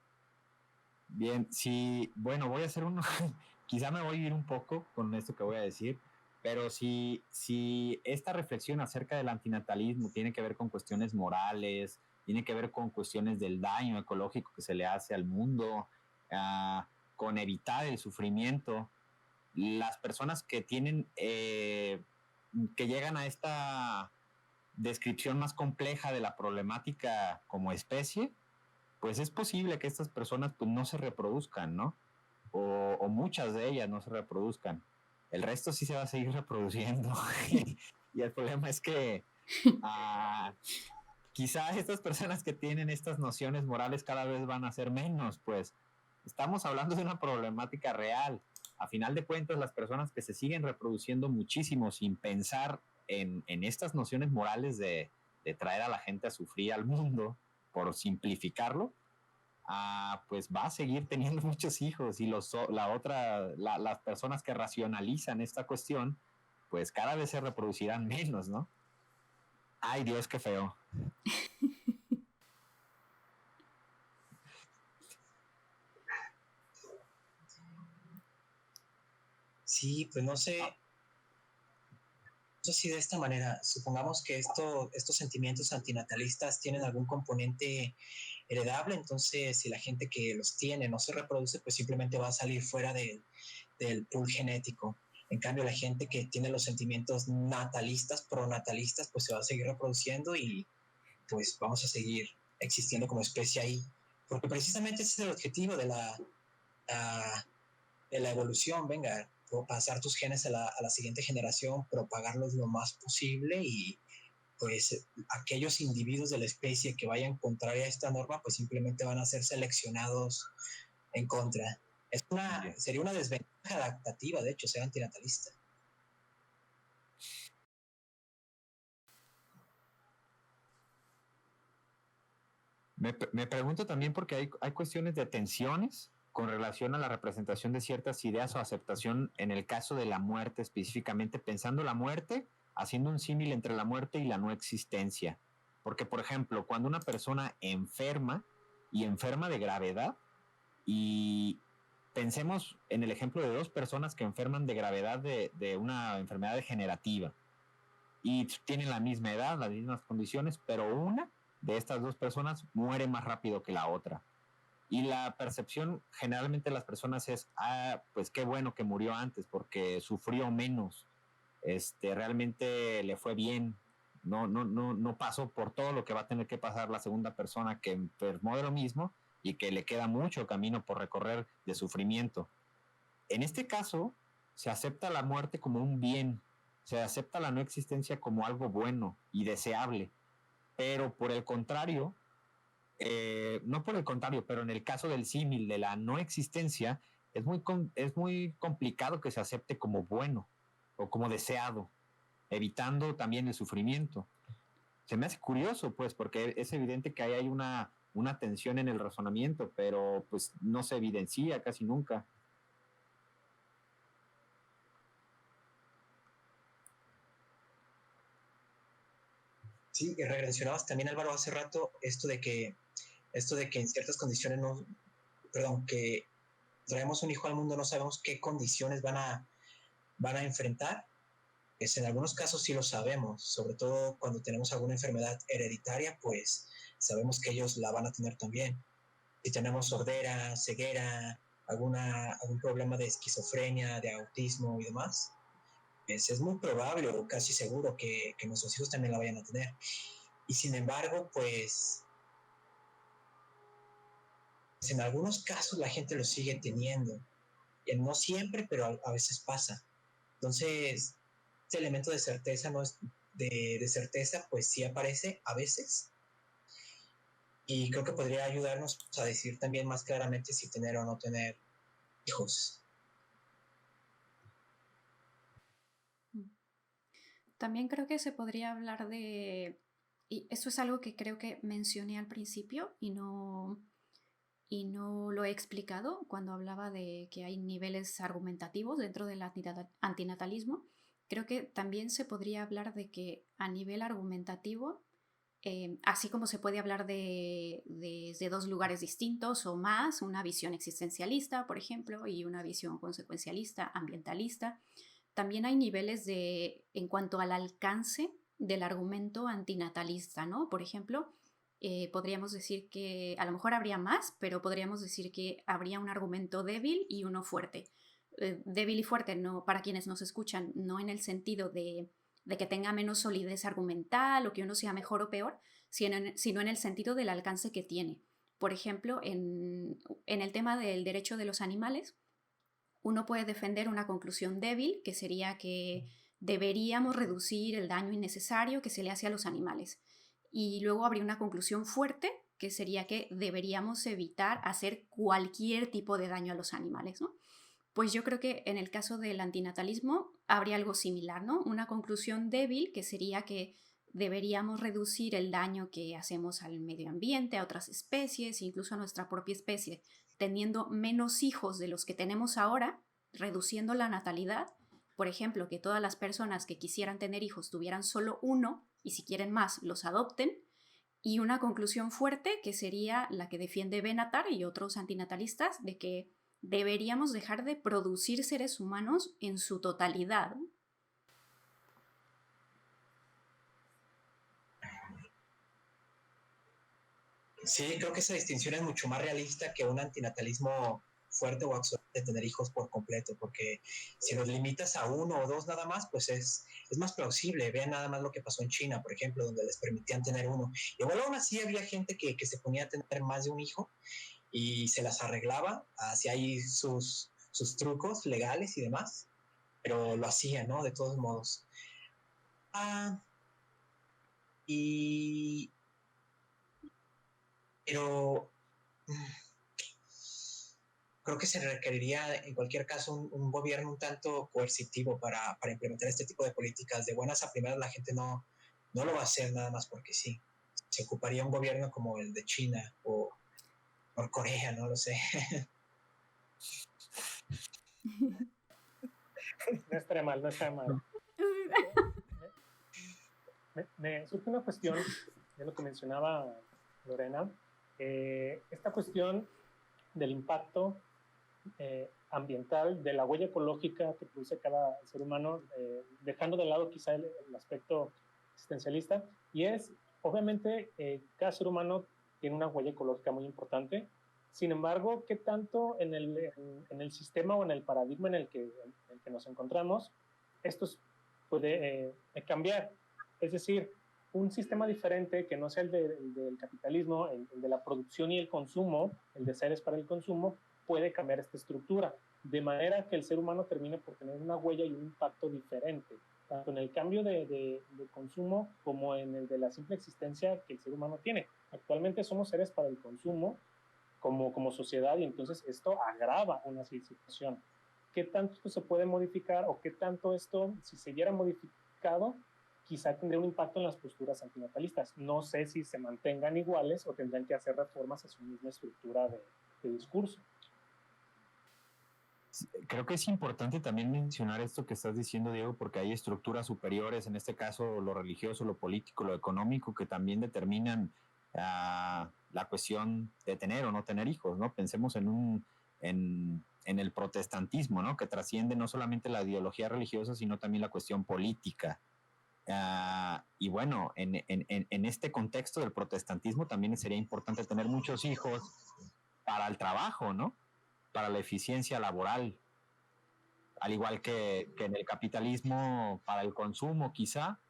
Bien, sí, bueno, voy a hacer uno, quizá me voy a ir un poco con esto que voy a decir, pero si esta reflexión acerca del antinatalismo tiene que ver con cuestiones morales, tiene que ver con cuestiones del daño ecológico que se le hace al mundo, con evitar el sufrimiento, las personas que tienen, que llegan a esta descripción más compleja de la problemática como especie, pues es posible que estas personas pues, no se reproduzcan, ¿no? O muchas de ellas no se reproduzcan. El resto sí se va a seguir reproduciendo. Y el problema es que quizá estas personas que tienen estas nociones morales cada vez van a ser menos, pues estamos hablando de una problemática real. A final de cuentas, las personas que se siguen reproduciendo muchísimo sin pensar en estas nociones morales de traer a la gente a sufrir al mundo, por simplificarlo, pues va a seguir teniendo muchos hijos, y las personas que racionalizan esta cuestión, pues cada vez se reproducirán menos, ¿no? Ay, Dios, qué feo. Sí, pues no sé si de esta manera, supongamos que estos sentimientos antinatalistas tienen algún componente heredable, entonces si la gente que los tiene no se reproduce, pues simplemente va a salir fuera del pool genético. En cambio, la gente que tiene los sentimientos natalistas, pronatalistas, pues se va a seguir reproduciendo, y pues vamos a seguir existiendo como especie ahí. Porque precisamente ese es el objetivo de la evolución, venga, pasar tus genes a la siguiente generación, propagarlos lo más posible, y pues aquellos individuos de la especie que vayan contraria a esta norma, pues simplemente van a ser seleccionados en contra. Sería una desventaja adaptativa, de hecho, ser antinatalista. Me pregunto también porque hay cuestiones de tensiones con relación a la representación de ciertas ideas o aceptación en el caso de la muerte específicamente, pensando la muerte, haciendo un símil entre la muerte y la no existencia. Porque, por ejemplo, cuando una persona enferma y enferma de gravedad, y pensemos en el ejemplo de dos personas que enferman de gravedad de una enfermedad degenerativa y tienen la misma edad, las mismas condiciones, pero una de estas dos personas muere más rápido que la otra. Y la percepción generalmente de las personas es, pues qué bueno que murió antes porque sufrió menos, realmente le fue bien, no pasó por todo lo que va a tener que pasar la segunda persona que enfermó de lo mismo y que le queda mucho camino por recorrer de sufrimiento. En este caso, se acepta la muerte como un bien, se acepta la no existencia como algo bueno y deseable, pero por el contrario, no por el contrario, pero en el caso del símil de la no existencia, es muy complicado que se acepte como bueno o como deseado, evitando también el sufrimiento. Se me hace curioso, pues, porque es evidente que ahí hay una tensión en el razonamiento, pero pues no se evidencia casi nunca. Sí, y mencionabas también, Álvaro, hace rato esto de que en ciertas condiciones no, perdón, que traemos un hijo al mundo, no sabemos qué condiciones van a enfrentar. Pues en algunos casos sí lo sabemos, sobre todo cuando tenemos alguna enfermedad hereditaria, pues sabemos que ellos la van a tener también. Si tenemos sordera, ceguera, algún problema de esquizofrenia, de autismo y demás, pues es muy probable o casi seguro que nuestros hijos también la vayan a tener. Y sin embargo, pues en algunos casos la gente lo sigue teniendo. No siempre, pero a veces pasa. Entonces, este elemento de certeza no es de certeza, pues sí aparece a veces. Y creo que podría ayudarnos a decir también más claramente si tener o no tener hijos. También creo que se podría hablar de, y esto es algo que creo que mencioné al principio y no lo he explicado cuando hablaba de que hay niveles argumentativos dentro del antinatalismo. Creo que también se podría hablar de que a nivel argumentativo, así como se puede hablar de dos lugares distintos o más, una visión existencialista, por ejemplo, y una visión consecuencialista, ambientalista, también hay niveles en cuanto al alcance del argumento antinatalista, ¿no? Por ejemplo, podríamos decir que a lo mejor habría más, pero podríamos decir que habría un argumento débil y uno fuerte. Débil y fuerte, no, para quienes nos escuchan, no en el sentido de que tenga menos solidez argumental o que uno sea mejor o peor, sino en el sentido del alcance que tiene. Por ejemplo, en el tema del derecho de los animales, uno puede defender una conclusión débil, que sería que deberíamos reducir el daño innecesario que se le hace a los animales. Y luego habría una conclusión fuerte, que sería que deberíamos evitar hacer cualquier tipo de daño a los animales, ¿no? Pues yo creo que en el caso del antinatalismo habría algo similar, ¿no? Una conclusión débil, que sería que deberíamos reducir el daño que hacemos al medio ambiente, a otras especies, incluso a nuestra propia especie, teniendo menos hijos de los que tenemos ahora, reduciendo la natalidad. Por ejemplo, que todas las personas que quisieran tener hijos tuvieran solo uno y si quieren más los adopten. Y una conclusión fuerte, que sería la que defiende Benatar y otros antinatalistas, de que deberíamos dejar de producir seres humanos en su totalidad. Sí, creo que esa distinción es mucho más realista que un antinatalismo fuerte o absoluto de tener hijos por completo, porque si los limitas a uno o dos nada más, pues es más plausible. Vean nada más lo que pasó en China, por ejemplo, donde les permitían tener uno. Igual aún así había gente que se ponía a tener más de un hijo y se las arreglaba, hacía ahí sus trucos legales y demás, pero lo hacía, ¿no? De todos modos. Y... Pero creo que se requeriría en cualquier caso un gobierno un tanto coercitivo para implementar este tipo de políticas. De buenas a primeras la gente no lo va a hacer nada más porque sí. se ocuparía un gobierno como el de China o Corea, no lo sé. No estaría mal, no estaría mal. Me surge una cuestión de lo que mencionaba Lorena, esta cuestión del impacto ambiental, de la huella ecológica que produce cada ser humano, dejando de lado quizá el aspecto existencialista, y es, obviamente, cada ser humano tiene una huella ecológica muy importante. Sin embargo, ¿qué tanto en el sistema o en el paradigma en el que nos encontramos esto puede cambiar? Es decir, un sistema diferente que no sea el del capitalismo, el de la producción y el consumo, el de seres para el consumo, puede cambiar esta estructura, de manera que el ser humano termine por tener una huella y un impacto diferente, tanto en el cambio de consumo como en el de la simple existencia que el ser humano tiene. Actualmente somos seres para el consumo como sociedad, y entonces esto agrava una situación. ¿Qué tanto esto se puede modificar, o qué tanto esto, si se hubiera modificado, quizá tendría un impacto en las posturas antinatalistas? No sé si se mantengan iguales o tendrán que hacer reformas a su misma estructura de discurso. Creo que es importante también mencionar esto que estás diciendo, Diego, porque hay estructuras superiores, en este caso lo religioso, lo político, lo económico, que también determinan la cuestión de tener o no tener hijos, ¿no? Pensemos en el protestantismo, ¿no? Que trasciende no solamente la ideología religiosa, sino también la cuestión política. Y bueno, en este contexto del protestantismo también sería importante tener muchos hijos para el trabajo, ¿no? Para la eficiencia laboral, al igual que en el capitalismo para el consumo, quizá.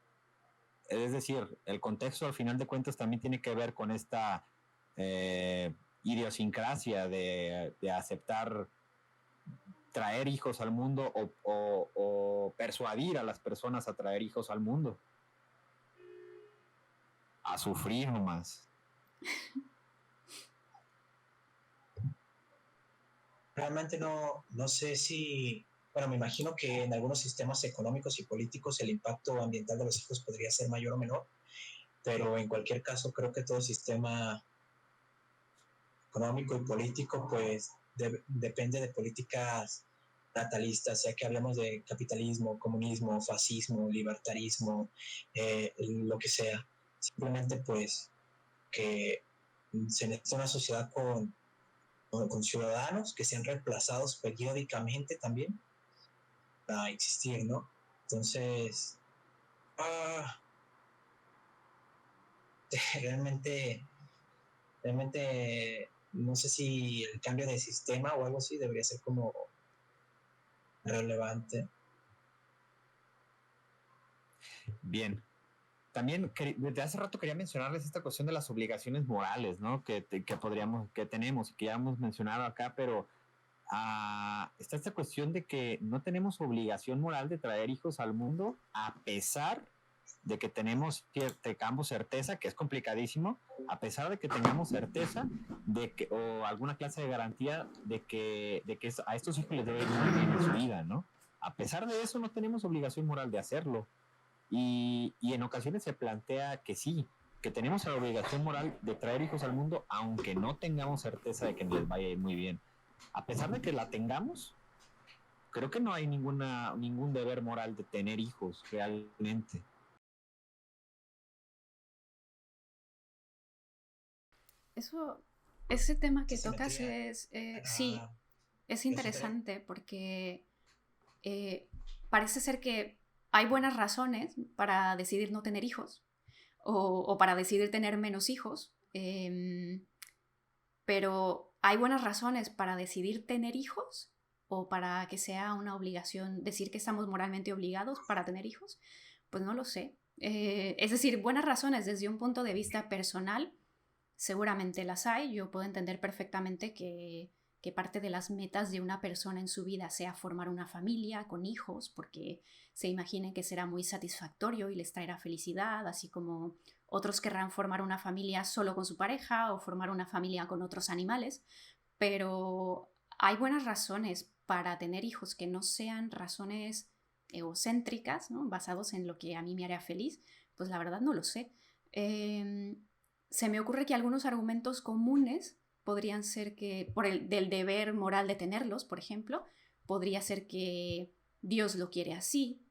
Es decir, el contexto al final de cuentas también tiene que ver con esta idiosincrasia de aceptar traer hijos al mundo o persuadir a las personas a traer hijos al mundo. A sufrir nomás. Realmente no sé si, bueno, me imagino que en algunos sistemas económicos y políticos el impacto ambiental de los hijos podría ser mayor o menor, pero en cualquier caso creo que todo sistema económico y político pues depende de políticas natalistas, ya que hablamos de capitalismo, comunismo, fascismo, libertarismo, lo que sea. Simplemente pues que se necesita una sociedad con ciudadanos que sean reemplazados periódicamente también para existir, ¿no? Entonces, realmente no sé si el cambio de sistema o algo así debería ser como relevante. Bien. También desde hace rato quería mencionarles esta cuestión de las obligaciones morales, ¿no? Que tenemos y que ya hemos mencionado acá, pero está esta cuestión de que no tenemos obligación moral de traer hijos al mundo, a pesar de que tengamos certeza, que es complicadísimo, a pesar de que tengamos certeza de que, o alguna clase de garantía de que a estos hijos les debe ir muy bien en su vida, ¿no? A pesar de eso, no tenemos obligación moral de hacerlo. Y en ocasiones se plantea que sí, que tenemos la obligación moral de traer hijos al mundo, aunque no tengamos certeza de que les vaya a ir muy bien. A pesar de que la tengamos, creo que no hay ningún deber moral de tener hijos realmente. Ese tema que tocas es, sí, es interesante porque parece ser que hay buenas razones para decidir no tener hijos o para decidir tener menos hijos, pero hay buenas razones para decidir tener hijos o para que sea una obligación decir que estamos moralmente obligados para tener hijos. Pues no lo sé. Es decir, buenas razones desde un punto de vista personal seguramente las hay. Yo puedo entender perfectamente que parte de las metas de una persona en su vida sea formar una familia con hijos, porque se imaginen que será muy satisfactorio y les traerá felicidad, así como otros querrán formar una familia solo con su pareja o formar una familia con otros animales, pero hay buenas razones para tener hijos que no sean razones egocéntricas, ¿no? Basados en lo que a mí me haría feliz. Pues la verdad no lo sé. se me ocurre que algunos argumentos comunes podrían ser que, del deber moral de tenerlos, por ejemplo, podría ser que Dios lo quiere así,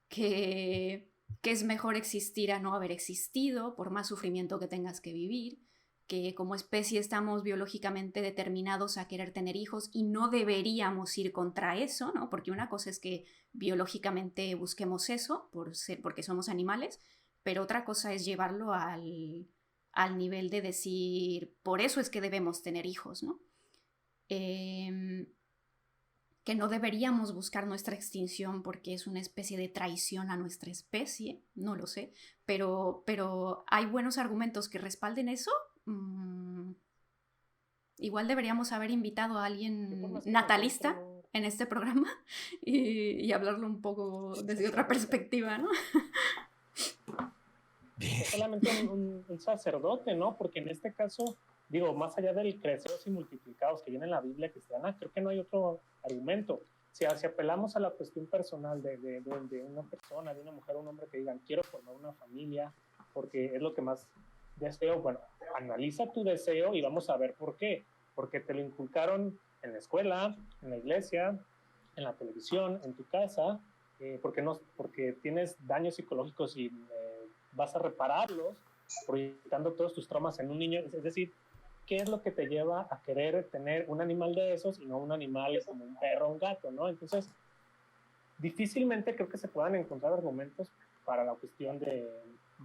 que es mejor existir a no haber existido, por más sufrimiento que tengas que vivir, que como especie estamos biológicamente determinados a querer tener hijos y no deberíamos ir contra eso, ¿no? Porque una cosa es que biológicamente busquemos eso porque somos animales, pero otra cosa es llevarlo al nivel de decir, por eso es que debemos tener hijos, ¿no? Que no deberíamos buscar nuestra extinción porque es una especie de traición a nuestra especie, no lo sé, pero ¿hay buenos argumentos que respalden eso? Igual deberíamos haber invitado a alguien natalista en este programa y hablarlo un poco desde otra perspectiva, ¿no? No solamente un sacerdote, ¿no? Porque en este caso, digo, más allá del creceros y multiplicados que viene en la Biblia cristiana, creo que no hay otro argumento. Si apelamos a la cuestión personal de una persona, de una mujer o un hombre que digan, quiero formar una familia, porque es lo que más deseo, bueno, analiza tu deseo y vamos a ver por qué. Porque te lo inculcaron en la escuela, en la iglesia, en la televisión, en tu casa, porque tienes daños psicológicos y vas a repararlos proyectando todos tus traumas en un niño. Es decir, ¿qué es lo que te lleva a querer tener un animal de esos y no un animal como un perro o un gato, ¿no? Entonces, difícilmente creo que se puedan encontrar argumentos para la cuestión de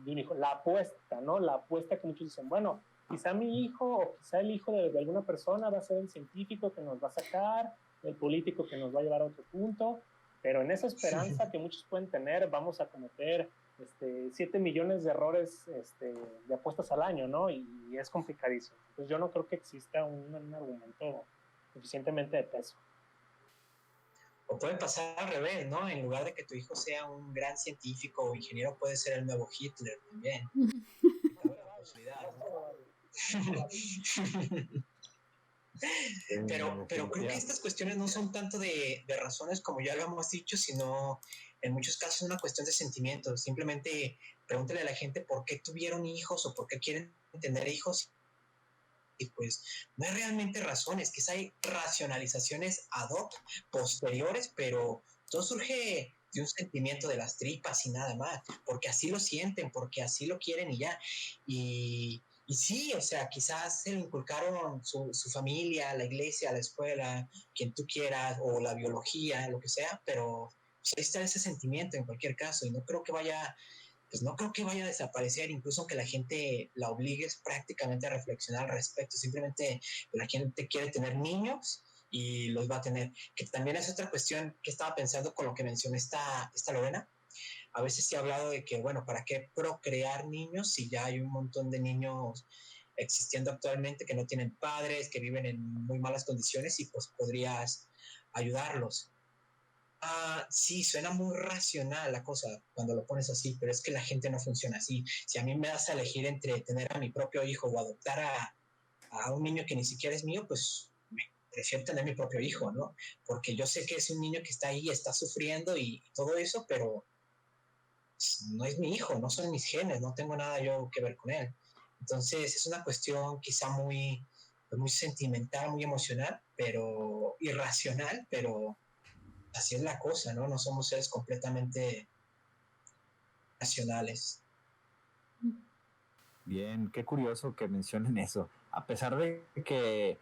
un hijo. La apuesta, ¿no? La apuesta que muchos dicen, bueno, quizá mi hijo o quizá el hijo de alguna persona va a ser el científico que nos va a sacar, el político que nos va a llevar a otro punto, pero en esa esperanza que muchos pueden tener, vamos a cometer 7 millones de errores de apuestas al año, ¿no? Y es complicadísimo. Entonces yo no creo que exista un argumento suficientemente de peso. O puede pasar al revés, ¿no? En lugar de que tu hijo sea un gran científico o ingeniero, puede ser el nuevo Hitler también. Cabe la posibilidad, ¿no? Pero creo que estas cuestiones no son tanto de razones como ya lo hemos dicho, sino en muchos casos una cuestión de sentimientos. Simplemente pregúntale a la gente por qué tuvieron hijos o por qué quieren tener hijos. Y pues no hay realmente razones, quizá hay racionalizaciones ad hoc posteriores, pero todo surge de un sentimiento de las tripas y nada más, porque así lo sienten, porque así lo quieren y ya. Y sí, o sea, quizás se le inculcaron su familia, la iglesia, la escuela, quien tú quieras, o la biología, lo que sea, pero pues, ahí está ese sentimiento en cualquier caso, y no creo que vaya a desaparecer, incluso aunque la gente la obligues prácticamente a reflexionar al respecto. Simplemente la gente quiere tener niños y los va a tener. Que también es otra cuestión que estaba pensando con lo que mencionó esta Lorena. A veces se ha hablado de que, bueno, ¿para qué procrear niños si ya hay un montón de niños existiendo actualmente que no tienen padres, que viven en muy malas condiciones y pues podrías ayudarlos? Sí, suena muy racional la cosa cuando lo pones así, pero es que la gente no funciona así. Si a mí me das a elegir entre tener a mi propio hijo o adoptar a un niño que ni siquiera es mío, pues prefiero tener mi propio hijo, ¿no? Porque yo sé que es un niño que está ahí, está sufriendo y todo eso, pero no es mi hijo, no son mis genes, no tengo nada yo que ver con él. Entonces es una cuestión quizá muy sentimental, muy emocional, pero irracional, pero así es la cosa, ¿no? No somos seres completamente racionales. Bien, qué curioso que mencionen eso. A pesar de que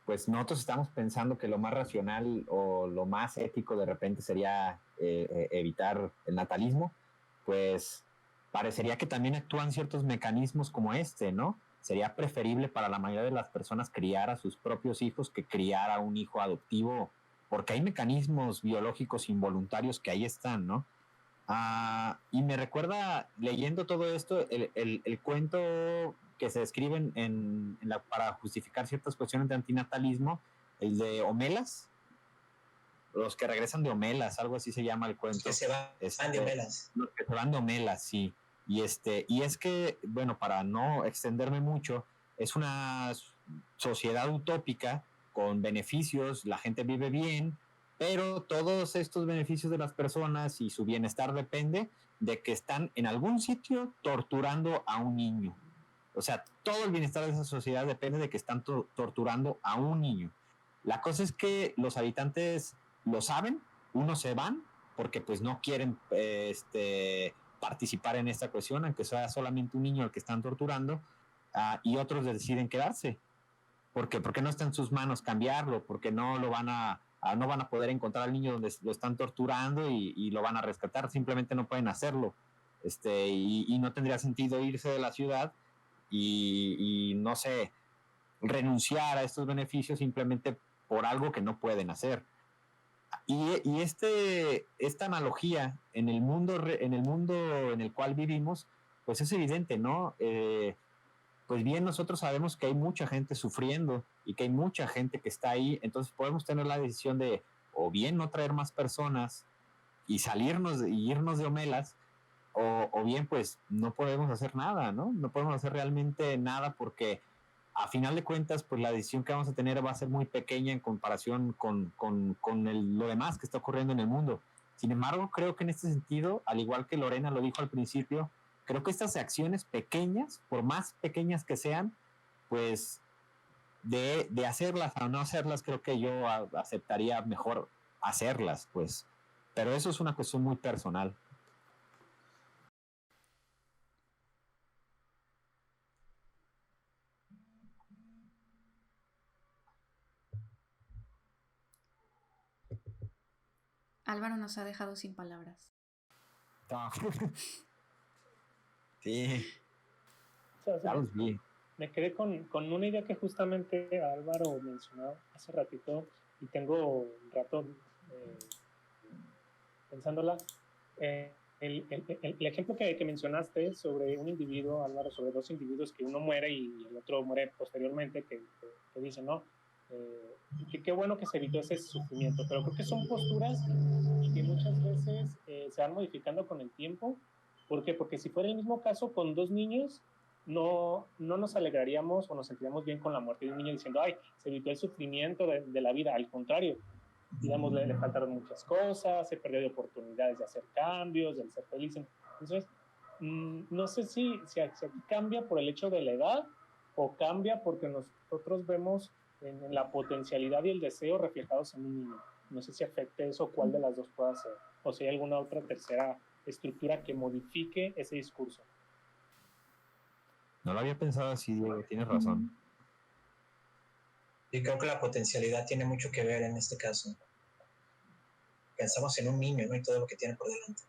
pues nosotros estamos pensando que lo más racional o lo más ético de repente sería evitar el natalismo, pues parecería que también actúan ciertos mecanismos como este, ¿no? Sería preferible para la mayoría de las personas criar a sus propios hijos que criar a un hijo adoptivo, porque hay mecanismos biológicos involuntarios que ahí están, ¿no? Y me recuerda, leyendo todo esto, el cuento que se escriben para justificar ciertas cuestiones de antinatalismo, el de Homelas, los que regresan de Homelas, algo así se llama el cuento. Los que se van de Homelas. Los que se van de Homelas, sí. Y es que, bueno, para no extenderme mucho, es una sociedad utópica con beneficios, la gente vive bien, pero todos estos beneficios de las personas y su bienestar depende de que están en algún sitio torturando a un niño. O sea, todo el bienestar de esa sociedad depende de que están torturando a un niño. La cosa es que los habitantes lo saben, unos se van porque pues no quieren participar en esta cuestión, aunque sea solamente un niño al que están torturando, y otros deciden quedarse. Porque no está en sus manos cambiarlo, porque no lo van no van a poder encontrar al niño donde lo están torturando y lo van a rescatar, simplemente no pueden hacerlo. Y no tendría sentido irse de la ciudad y no sé, renunciar a estos beneficios simplemente por algo que no pueden hacer. Y esta analogía en el mundo en el cual vivimos, pues es evidente, ¿no? Pues bien, nosotros sabemos que hay mucha gente sufriendo y que hay mucha gente que está ahí, entonces podemos tener la decisión de o bien no traer más personas y irnos de homelas, o bien pues no podemos hacer nada, ¿no? No podemos hacer realmente nada porque a final de cuentas pues la decisión que vamos a tener va a ser muy pequeña en comparación con lo demás que está ocurriendo en el mundo. Sin embargo, creo que en este sentido, al igual que Lorena lo dijo al principio, creo que estas acciones pequeñas, por más pequeñas que sean, pues de hacerlas o no hacerlas, creo que yo aceptaría mejor hacerlas, pues. Pero eso es una cuestión muy personal. Álvaro nos ha dejado sin palabras. Sí. O sea, me quedé con una idea que justamente Álvaro mencionó hace ratito y tengo un rato pensándola. El ejemplo que mencionaste sobre un individuo, Álvaro, sobre dos individuos, que uno muere y el otro muere posteriormente, que dicen, ¿no? Qué bueno que se evitó ese sufrimiento, pero creo que son posturas que muchas veces se van modificando con el tiempo. ¿Por qué? Porque si fuera el mismo caso con dos niños, no nos alegraríamos o nos sentiríamos bien con la muerte de un niño diciendo, ay, se evitó el sufrimiento de la vida. Al contrario, digamos, le faltaron muchas cosas, se perdió de oportunidades de hacer cambios, de ser feliz. Entonces, no sé si aquí cambia por el hecho de la edad o cambia porque nosotros vemos en la potencialidad y el deseo reflejados en un niño. No sé si afecte eso, cuál de las dos pueda ser, o si hay alguna otra tercera estructura que modifique ese discurso. No lo había pensado así, Diego, tienes razón. Y creo que la potencialidad tiene mucho que ver en este caso. Pensamos en un niño, ¿no? Y todo lo que tiene por delante.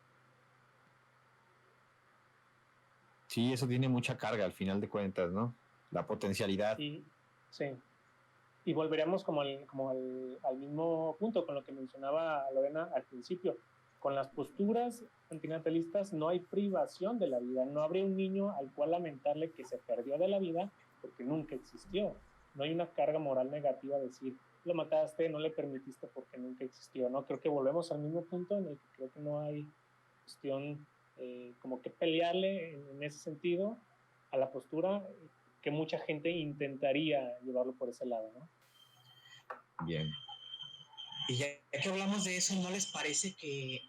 Sí, eso tiene mucha carga al final de cuentas, ¿no? La potencialidad. Sí. Y volveríamos como al mismo punto con lo que mencionaba Lorena al principio. Con las posturas antinatalistas no hay privación de la vida. No habría un niño al cual lamentarle que se perdió de la vida porque nunca existió. No hay una carga moral negativa de decir, lo mataste, no le permitiste porque nunca existió, ¿no? Creo que volvemos al mismo punto en el que creo que no hay cuestión como que pelearle en ese sentido a la postura que mucha gente intentaría llevarlo por ese lado, ¿no? Bien. Y ya que hablamos de eso, ¿no les parece que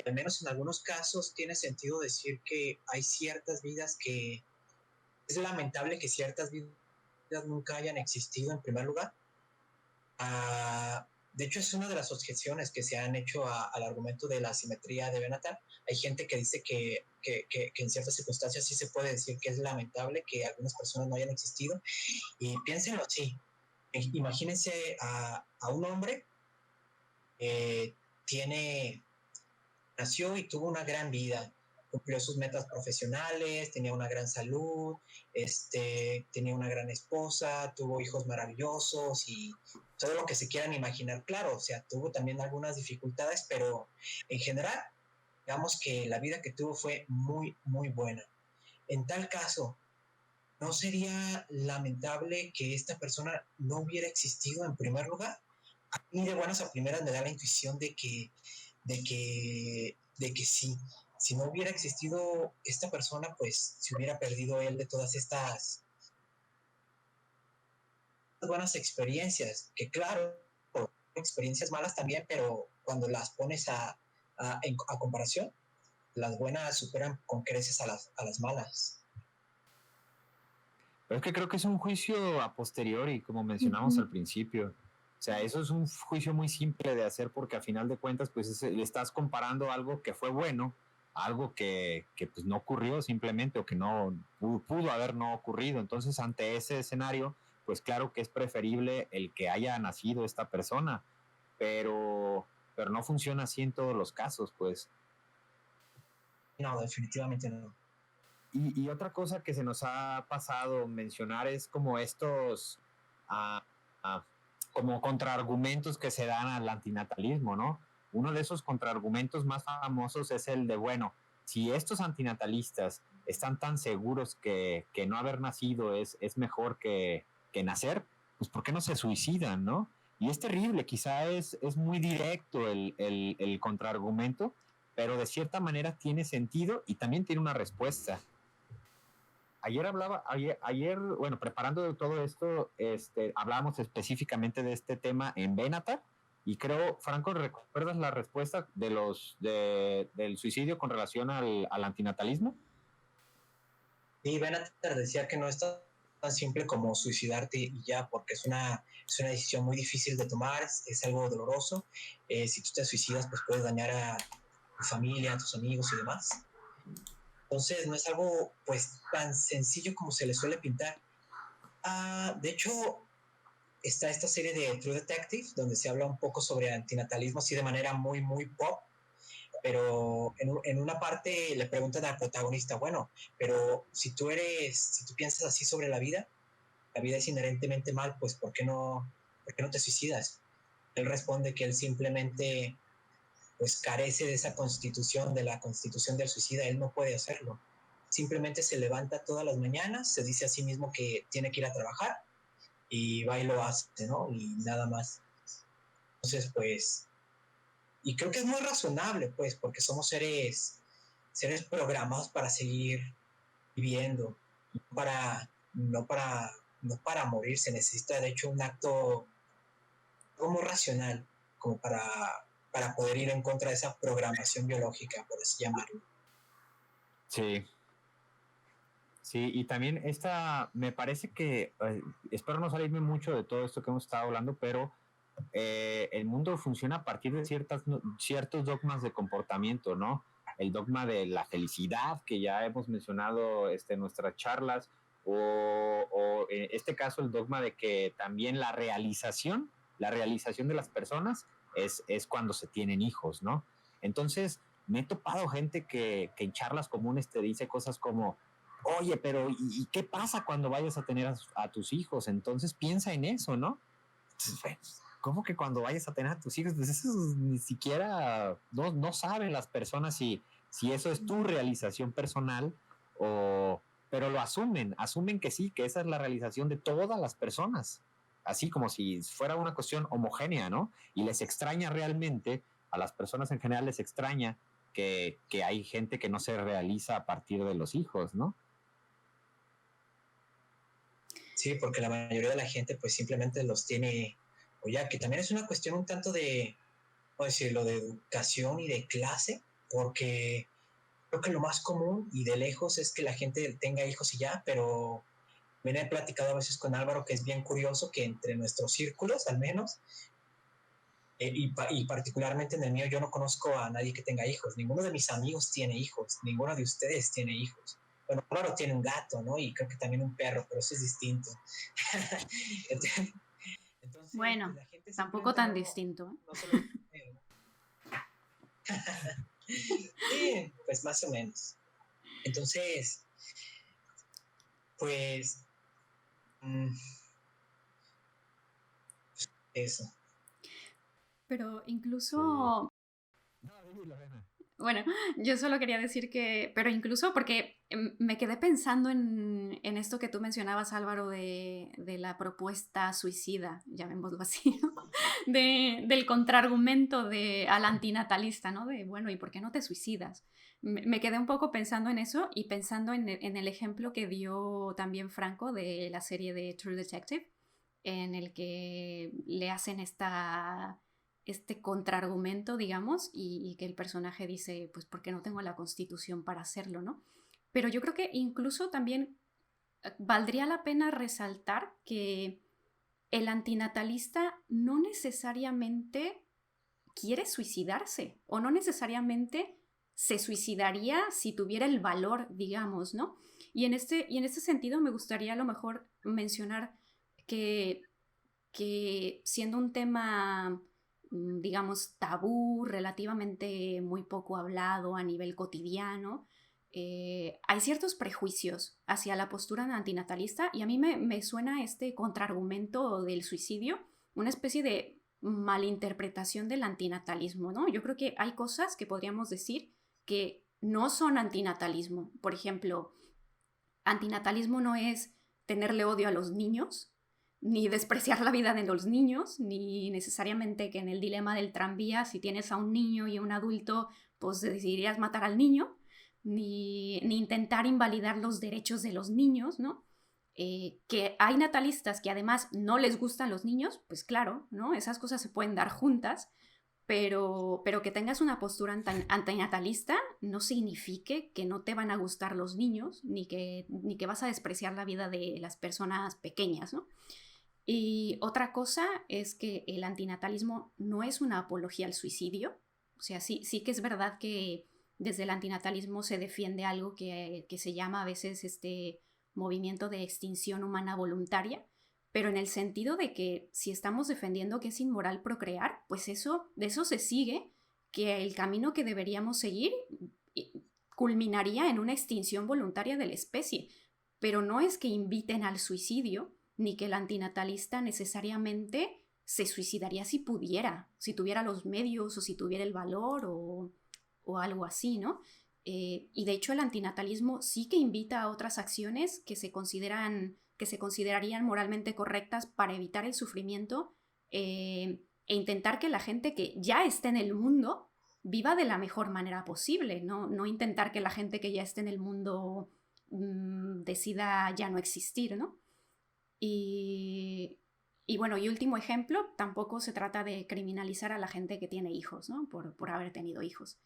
al menos en algunos casos tiene sentido decir que hay ciertas vidas que es lamentable que ciertas vidas nunca hayan existido en primer lugar? De hecho, es una de las objeciones que se han hecho al argumento de la simetría de Benatar. Hay gente que dice que en ciertas circunstancias sí se puede decir que es lamentable que algunas personas no hayan existido. Y piénsenlo así. Imagínense a un hombre nació y tuvo una gran vida, cumplió sus metas profesionales, tenía una gran salud, tenía una gran esposa, tuvo hijos maravillosos y todo lo que se quieran imaginar. Claro, o sea, tuvo también algunas dificultades, pero en general, digamos que la vida que tuvo fue muy, muy buena. En tal caso, ¿no sería lamentable que esta persona no hubiera existido en primer lugar? A mí de buenas a primeras me da la intuición de que sí, si no hubiera existido esta persona, pues se hubiera perdido él de todas estas buenas experiencias, que claro, experiencias malas también, pero cuando las pones a comparación, las buenas superan con creces a las malas. Pero es que creo que es un juicio a posteriori, como mencionamos al principio. O sea, eso es un juicio muy simple de hacer porque a final de cuentas, pues le estás comparando algo que fue bueno a algo que pues no ocurrió simplemente o que no pudo haber no ocurrido. Entonces, ante ese escenario, pues claro que es preferible el que haya nacido esta persona, pero no funciona así en todos los casos, pues. No, definitivamente no. Y otra cosa que se nos ha pasado mencionar es como estos, uh, uh, como contraargumentos que se dan al antinatalismo, ¿no? Uno de esos contraargumentos más famosos es el de, bueno, si estos antinatalistas están tan seguros que no haber nacido es mejor que nacer, pues ¿por qué no se suicidan, no? Y es terrible, quizá es muy directo el contraargumento, pero de cierta manera tiene sentido y también tiene una respuesta. Ayer, bueno, preparando todo esto, hablábamos específicamente de este tema en Benatar y creo, Franco, ¿recuerdas la respuesta del suicidio con relación al antinatalismo? Sí, Benatar decía que no es tan simple como suicidarte y ya, porque es una decisión muy difícil de tomar, es algo doloroso. Si tú te suicidas, pues puedes dañar a tu familia, a tus amigos y demás. Entonces no es algo pues tan sencillo como se le suele pintar. De hecho, está esta serie de True Detective, donde se habla un poco sobre antinatalismo, así de manera muy, muy pop, pero en una parte le preguntan al protagonista, bueno, pero si tú piensas así sobre la vida es inherentemente mal, pues ¿por qué no te suicidas? Él responde que él simplemente pues carece de esa constitución, de la constitución del suicida, él no puede hacerlo. Simplemente se levanta todas las mañanas, se dice a sí mismo que tiene que ir a trabajar y va y lo hace, ¿no? Y nada más. Entonces, pues, y creo que es muy razonable, pues, porque somos seres programados para seguir viviendo, no para morir. Se necesita, de hecho, un acto como racional, como para poder ir en contra de esa programación biológica, por así llamarlo. Sí. Sí, y también me parece que, espero no salirme mucho de todo esto que hemos estado hablando, pero el mundo funciona a partir de ciertos dogmas de comportamiento, ¿no? El dogma de la felicidad, que ya hemos mencionado en nuestras charlas, o en este caso el dogma de que también la realización de las personas es cuando se tienen hijos, ¿no? Entonces, me he topado gente que en charlas comunes te dice cosas como, oye, pero ¿y qué pasa cuando vayas a tener a tus hijos? Entonces piensa en eso, ¿no? ¿Cómo que cuando vayas a tener a tus hijos? Pues eso ni siquiera no saben las personas si eso es tu realización personal pero lo asumen que sí, que esa es la realización de todas las personas, así como si fuera una cuestión homogénea, ¿no? Y les extraña realmente, a las personas en general les extraña que hay gente que no se realiza a partir de los hijos, ¿no? Sí, porque la mayoría de la gente pues simplemente los tiene, o ya que también es una cuestión un tanto de, ¿cómo decirlo?, de educación y de clase, porque creo que lo más común y de lejos es que la gente tenga hijos y ya, pero me he platicado a veces con Álvaro que es bien curioso que entre nuestros círculos, al menos, y particularmente en el mío, yo no conozco a nadie que tenga hijos. Ninguno de mis amigos tiene hijos, ninguno de ustedes tiene hijos. Bueno, claro, tiene un gato, ¿no? Y creo que también un perro, pero eso es distinto. Entonces, bueno, pues la gente tampoco tan distinto. No se lo... Sí, pues más o menos. Entonces, pues, eso. Pero incluso... Bueno, yo solo quería decir que, pero incluso porque me quedé pensando en esto que tú mencionabas, Álvaro, de la propuesta suicida, llamémoslo así, ¿no? Del contraargumento al antinatalista, ¿no? De, bueno, ¿y por qué no te suicidas? Me quedé un poco pensando en eso y pensando en el ejemplo que dio también Franco de la serie de True Detective, en el que le hacen este contraargumento, digamos, y que el personaje dice, pues, ¿por qué no tengo la Constitución para hacerlo, no? Pero yo creo que incluso también valdría la pena resaltar que el antinatalista no necesariamente quiere suicidarse o no necesariamente se suicidaría si tuviera el valor, digamos, ¿no? Y en este sentido me gustaría a lo mejor mencionar que siendo un tema, digamos, tabú, relativamente muy poco hablado a nivel cotidiano, hay ciertos prejuicios hacia la postura antinatalista y a mí me suena este contraargumento del suicidio, una especie de malinterpretación del antinatalismo, ¿no? Yo creo que hay cosas que podríamos decir que no son antinatalismo. Por ejemplo, antinatalismo no es tenerle odio a los niños, ni despreciar la vida de los niños, ni necesariamente que en el dilema del tranvía, si tienes a un niño y a un adulto, pues decidirías matar al niño, ni intentar invalidar los derechos de los niños, ¿no? Que hay natalistas que además no les gustan los niños, pues claro, ¿no? Esas cosas se pueden dar juntas, pero que tengas una postura antinatalista no signifique que no te van a gustar los niños, ni que vas a despreciar la vida de las personas pequeñas, ¿no? Y otra cosa es que el antinatalismo no es una apología al suicidio. O sea, sí que es verdad que desde el antinatalismo se defiende algo que se llama a veces este movimiento de extinción humana voluntaria, pero en el sentido de que si estamos defendiendo que es inmoral procrear, pues de eso se sigue que el camino que deberíamos seguir culminaría en una extinción voluntaria de la especie, pero no es que inviten al suicidio, ni que el antinatalista necesariamente se suicidaría si pudiera, si tuviera los medios o si tuviera el valor o algo así, ¿no? Y de hecho el antinatalismo sí que invita a otras acciones que se considerarían moralmente correctas para evitar el sufrimiento e intentar que la gente que ya esté en el mundo viva de la mejor manera posible, no intentar que la gente que ya esté en el mundo decida ya no existir, ¿no? Y bueno, y último ejemplo, tampoco se trata de criminalizar a la gente que tiene hijos, ¿no? Por haber tenido hijos.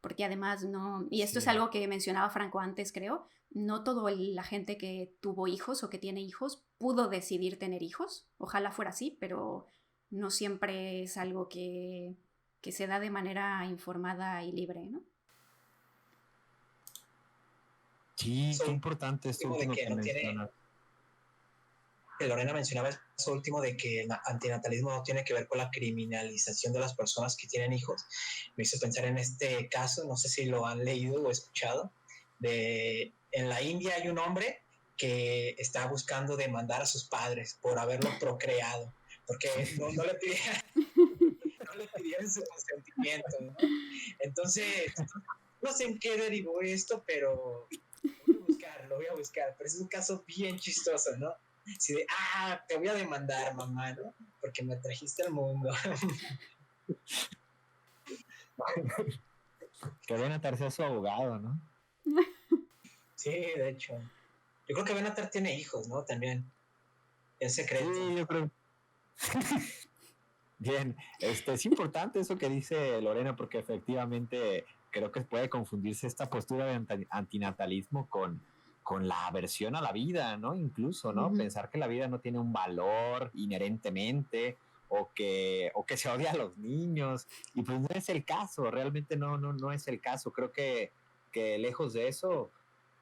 Porque además no, y esto es algo que mencionaba Franco antes, creo, no toda la gente que tuvo hijos o que tiene hijos pudo decidir tener hijos. Ojalá fuera así, pero no siempre es algo que se da de manera informada y libre, ¿no? Sí, qué importante esto último que mencionas. Lorena mencionaba eso último de que el antinatalismo no tiene que ver con la criminalización de las personas que tienen hijos. Me hizo pensar en este caso, no sé si lo han leído o escuchado, en la India hay un hombre que está buscando demandar a sus padres por haberlo procreado, porque no le pidieron su consentimiento, ¿no? Entonces, no sé en qué derivó esto, pero lo voy a buscar, pero es un caso bien chistoso, ¿no? Así de, te voy a demandar, mamá, ¿no? Porque me trajiste al mundo. Que Benatar sea su abogado, ¿no? Sí, de hecho. Yo creo que Benatar tiene hijos, ¿no? También. En secreto. Sí, yo creo. Bien, es importante eso que dice Lorena, porque efectivamente creo que puede confundirse esta postura de antinatalismo con la aversión a la vida, ¿no? Incluso, ¿no? Pensar que la vida no tiene un valor inherentemente o que se odia a los niños. Y pues no es el caso, realmente no es el caso. Creo que lejos de eso,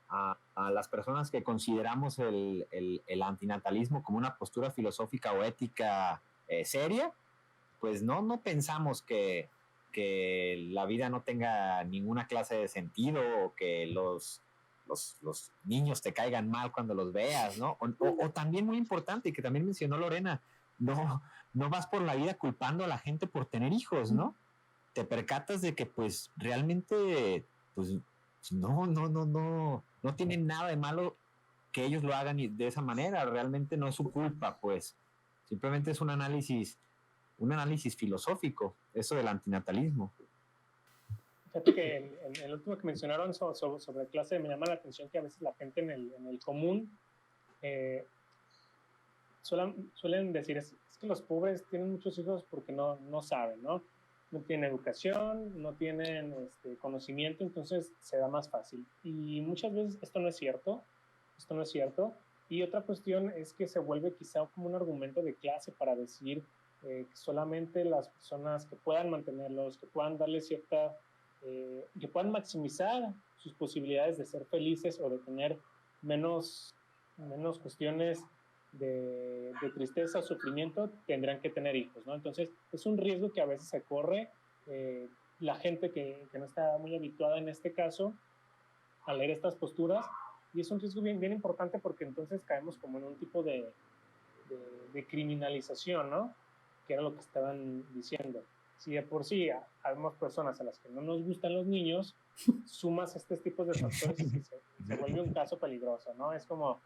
a las personas que consideramos el antinatalismo como una postura filosófica o ética seria, pues no pensamos que la vida no tenga ninguna clase de sentido o que los niños te caigan mal cuando los veas, ¿no? O también muy importante, y que también mencionó Lorena, no vas por la vida culpando a la gente por tener hijos, ¿no? Te percatas de que pues realmente pues no tienen nada de malo que ellos lo hagan de esa manera, realmente no es su culpa, pues simplemente es un análisis filosófico, eso del antinatalismo. Fíjate que en el último que mencionaron sobre clase me llama la atención que a veces la gente en el común suelen decir es que los pobres tienen muchos hijos porque no saben, ¿no? No tienen educación, no tienen conocimiento, entonces se da más fácil. Y muchas veces esto no es cierto. Y otra cuestión es que se vuelve quizá como un argumento de clase para decir que solamente las personas que puedan mantenerlos, que puedan darle que puedan maximizar sus posibilidades de ser felices o de tener menos cuestiones de tristeza o sufrimiento, tendrán que tener hijos, ¿no? Entonces es un riesgo que a veces se corre la gente que no está muy habituada en este caso a leer estas posturas, y es un riesgo bien, bien importante porque entonces caemos como en un tipo de criminalización, ¿no? Que era lo que estaban diciendo. Si de por sí habemos personas a las que no nos gustan los niños, sumas estos tipos de factores y se vuelve un caso peligroso, ¿no? Es como,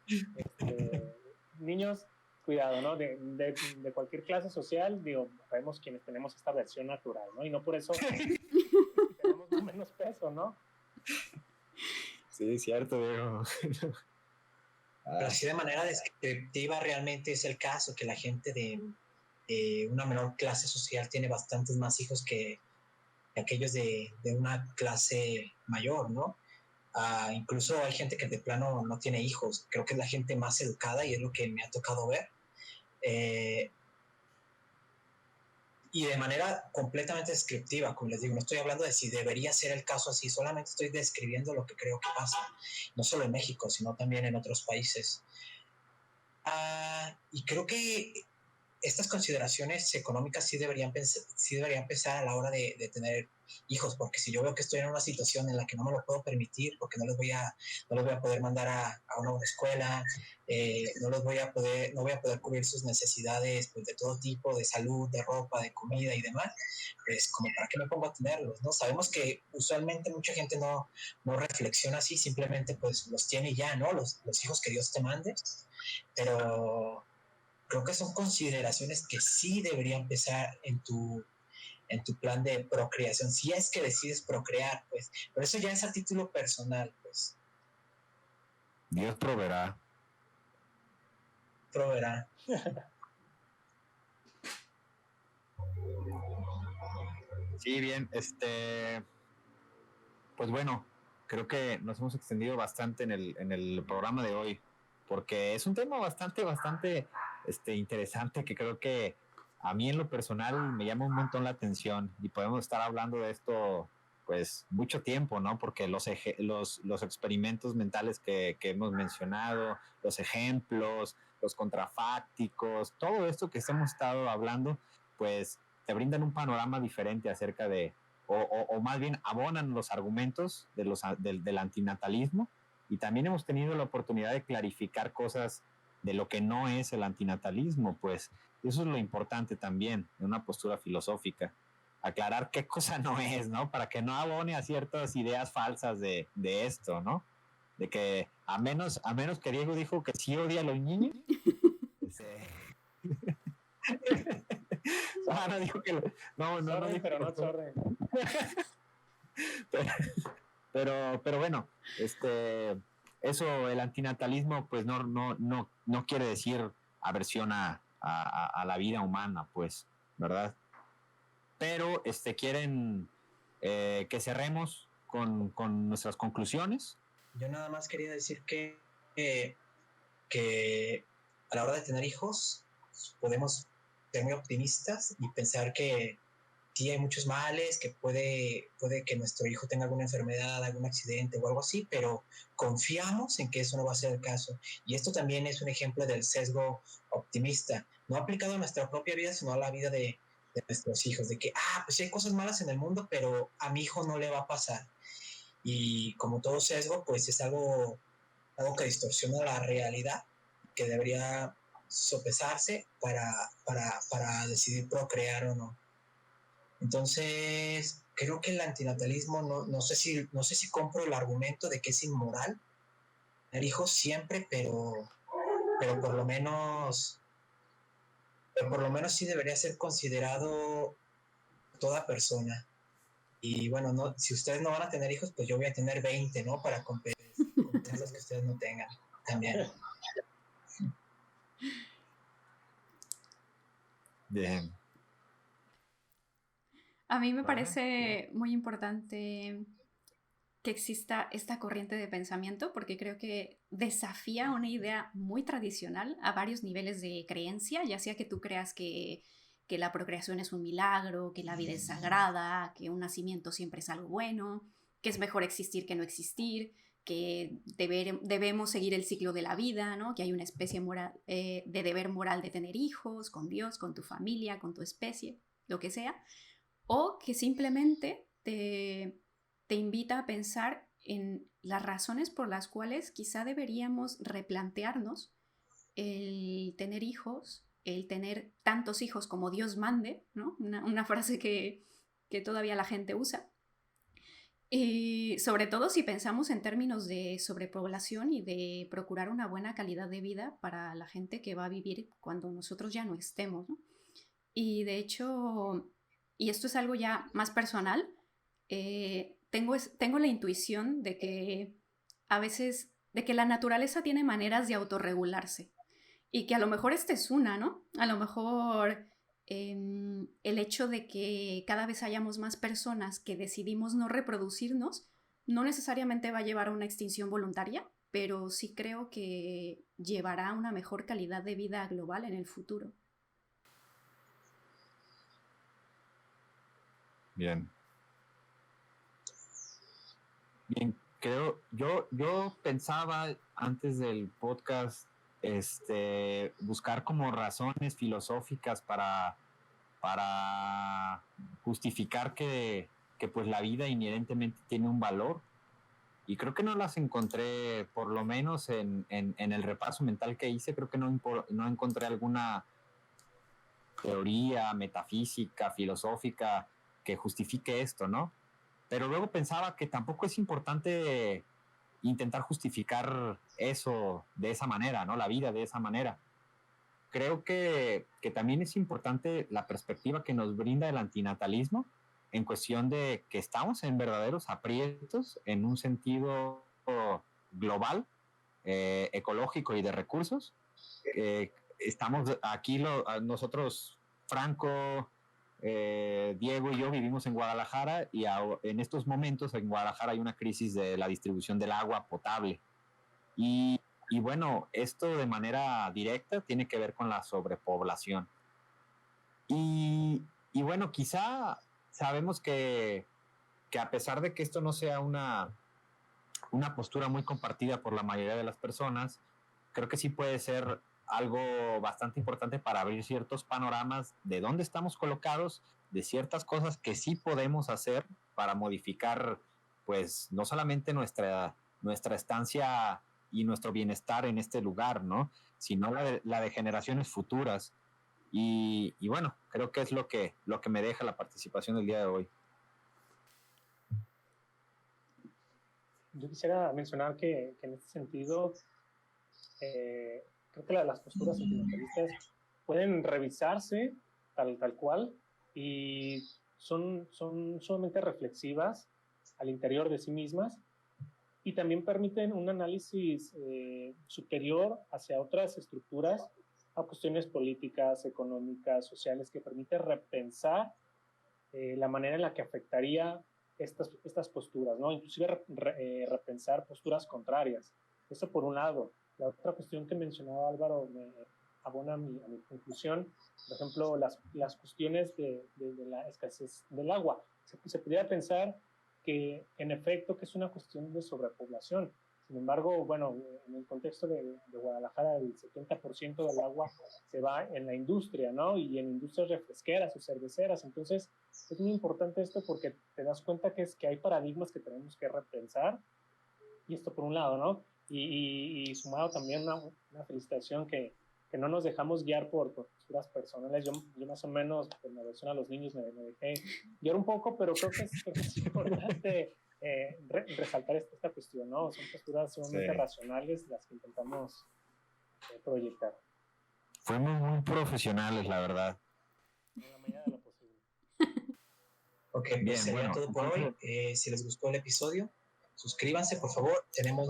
niños, cuidado, ¿no? De cualquier clase social, digo, sabemos quienes tenemos esta versión natural, ¿no? Y no por eso tenemos menos peso, ¿no? Sí, cierto, Diego. Pero así de manera descriptiva realmente es el caso, que la gente de una menor clase social tiene bastantes más hijos que aquellos de una clase mayor, ¿no? Incluso hay gente que de plano no tiene hijos. Creo que es la gente más educada y es lo que me ha tocado ver. Y de manera completamente descriptiva, como les digo, no estoy hablando de si debería ser el caso así, solamente estoy describiendo lo que creo que pasa, no solo en México, sino también en otros países. Y creo que estas consideraciones económicas sí deberían pensar a la hora de tener hijos, porque si yo veo que estoy en una situación en la que no me lo puedo permitir, porque no les voy a poder mandar a una buena escuela, no voy a poder cubrir sus necesidades, pues, de todo tipo, de salud, de ropa, de comida y demás, pues como para qué me pongo a tenerlos, ¿no? Sabemos que usualmente mucha gente no reflexiona así, simplemente pues los tiene ya, ¿no? Los hijos que Dios te mande, pero creo que son consideraciones que sí deberían empezar en tu plan de procreación, si es que decides procrear, pues, pero eso ya es a título personal, pues. Dios proveerá. Proveerá. Sí, bien, pues bueno, creo que nos hemos extendido bastante en el programa de hoy, porque es un tema bastante interesante, que creo que a mí en lo personal me llama un montón la atención, y podemos estar hablando de esto pues mucho tiempo, ¿no? Porque los experimentos mentales que hemos mencionado, los ejemplos, los contrafácticos, todo esto que hemos estado hablando, pues te brindan un panorama diferente acerca de, o más bien abonan los argumentos del antinatalismo, y también hemos tenido la oportunidad de clarificar cosas de lo que no es el antinatalismo, pues eso es lo importante también en una postura filosófica, aclarar qué cosa no es, ¿no? Para que no abone a ciertas ideas falsas de esto, ¿no? De que a menos que Diego dijo que sí odia a los niños. No dijo que no sorry, dijo, pero no sorry. pero bueno, eso, el antinatalismo pues no quiere decir aversión a la vida humana, pues, ¿verdad? Pero quieren que cerremos con nuestras conclusiones. Yo nada más quería decir que a la hora de tener hijos podemos ser muy optimistas y pensar que sí hay muchos males, que puede que nuestro hijo tenga alguna enfermedad, algún accidente o algo así, pero confiamos en que eso no va a ser el caso. Y esto también es un ejemplo del sesgo optimista, no aplicado a nuestra propia vida, sino a la vida de nuestros hijos, de que, pues hay cosas malas en el mundo, pero a mi hijo no le va a pasar. Y como todo sesgo, pues es algo que distorsiona la realidad, que debería sopesarse para decidir procrear o no. Entonces, creo que el antinatalismo, no sé si compro el argumento de que es inmoral tener hijos siempre, pero por lo menos sí debería ser considerado toda persona. Y bueno, si ustedes no van a tener hijos, pues yo voy a tener 20, ¿no? Para compensar los que ustedes no tengan también. A mí me parece muy importante que exista esta corriente de pensamiento porque creo que desafía una idea muy tradicional a varios niveles de creencia, ya sea que tú creas que la procreación es un milagro, que la vida es sagrada, que un nacimiento siempre es algo bueno, que es mejor existir que no existir, que debemos seguir el ciclo de la vida, ¿no? Que hay una especie moral, de deber moral de tener hijos con Dios, con tu familia, con tu especie, lo que sea, o que simplemente te invita a pensar en las razones por las cuales quizá deberíamos replantearnos el tener hijos, el tener tantos hijos como Dios mande, ¿no? Una frase que todavía la gente usa. Y sobre todo si pensamos en términos de sobrepoblación y de procurar una buena calidad de vida para la gente que va a vivir cuando nosotros ya no estemos, ¿no? Y de hecho, y esto es algo ya más personal, tengo la intuición de que a veces, de que la naturaleza tiene maneras de autorregularse y que a lo mejor esta es una, ¿no? A lo mejor el hecho de que cada vez hayamos más personas que decidimos no reproducirnos no necesariamente va a llevar a una extinción voluntaria, pero sí creo que llevará a una mejor calidad de vida global en el futuro. Bien. Bien, yo pensaba antes del podcast buscar como razones filosóficas para justificar que pues la vida inherentemente tiene un valor, y creo que no las encontré, por lo menos en el repaso mental que hice. Creo que no encontré alguna teoría metafísica, filosófica que justifique esto, ¿no? Pero luego pensaba que tampoco es importante intentar justificar eso de esa manera, ¿no? La vida de esa manera. Creo que también es importante la perspectiva que nos brinda el antinatalismo en cuestión de que estamos en verdaderos aprietos en un sentido global, ecológico y de recursos. Estamos aquí, nosotros, Franco, Diego y yo vivimos en Guadalajara, y en estos momentos en Guadalajara hay una crisis de la distribución del agua potable. Y bueno, esto de manera directa tiene que ver con la sobrepoblación. Y bueno, quizá sabemos que a pesar de que esto no sea una postura muy compartida por la mayoría de las personas, creo que sí puede ser algo bastante importante para abrir ciertos panoramas de dónde estamos colocados, de ciertas cosas que sí podemos hacer para modificar, pues, no solamente nuestra estancia y nuestro bienestar en este lugar, ¿no? Sino la de generaciones futuras. Y bueno, creo que es lo que me deja la participación del día de hoy. Yo quisiera mencionar que en este sentido, creo que las posturas antinatalistas pueden revisarse tal cual, y son sumamente reflexivas al interior de sí mismas, y también permiten un análisis superior hacia otras estructuras, a cuestiones políticas, económicas, sociales, que permite repensar la manera en la que afectaría estas posturas, ¿no? Inclusive repensar posturas contrarias. Eso por un lado. La otra cuestión que mencionaba Álvaro me abona a mi conclusión. Por ejemplo, las cuestiones de la escasez del agua. Se pudiera pensar que en efecto que es una cuestión de sobrepoblación. Sin embargo, bueno, en el contexto de Guadalajara, el 70% del agua se va en la industria, ¿no? Y en industrias refresqueras o cerveceras. Entonces, es muy importante esto porque te das cuenta que hay paradigmas que tenemos que repensar. Y esto por un lado, ¿no? Y sumado también una felicitación que no nos dejamos guiar por posturas personales. Yo más o menos, por la versión a los niños, me dejé guiar un poco, pero creo que es importante resaltar esta cuestión, ¿no? Son posturas sumamente racionales las que intentamos proyectar. Fuimos muy profesionales, la verdad. En la medida de lo posible. Ok, pues bien, sería todo por hoy. Si les gustó el episodio, suscríbanse, por favor. Tenemos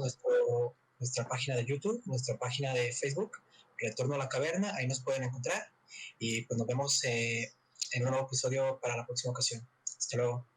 nuestra página de YouTube, nuestra página de Facebook, Retorno a la Caverna, ahí nos pueden encontrar. y pues nos vemos en un nuevo episodio para la próxima ocasión. Hasta luego.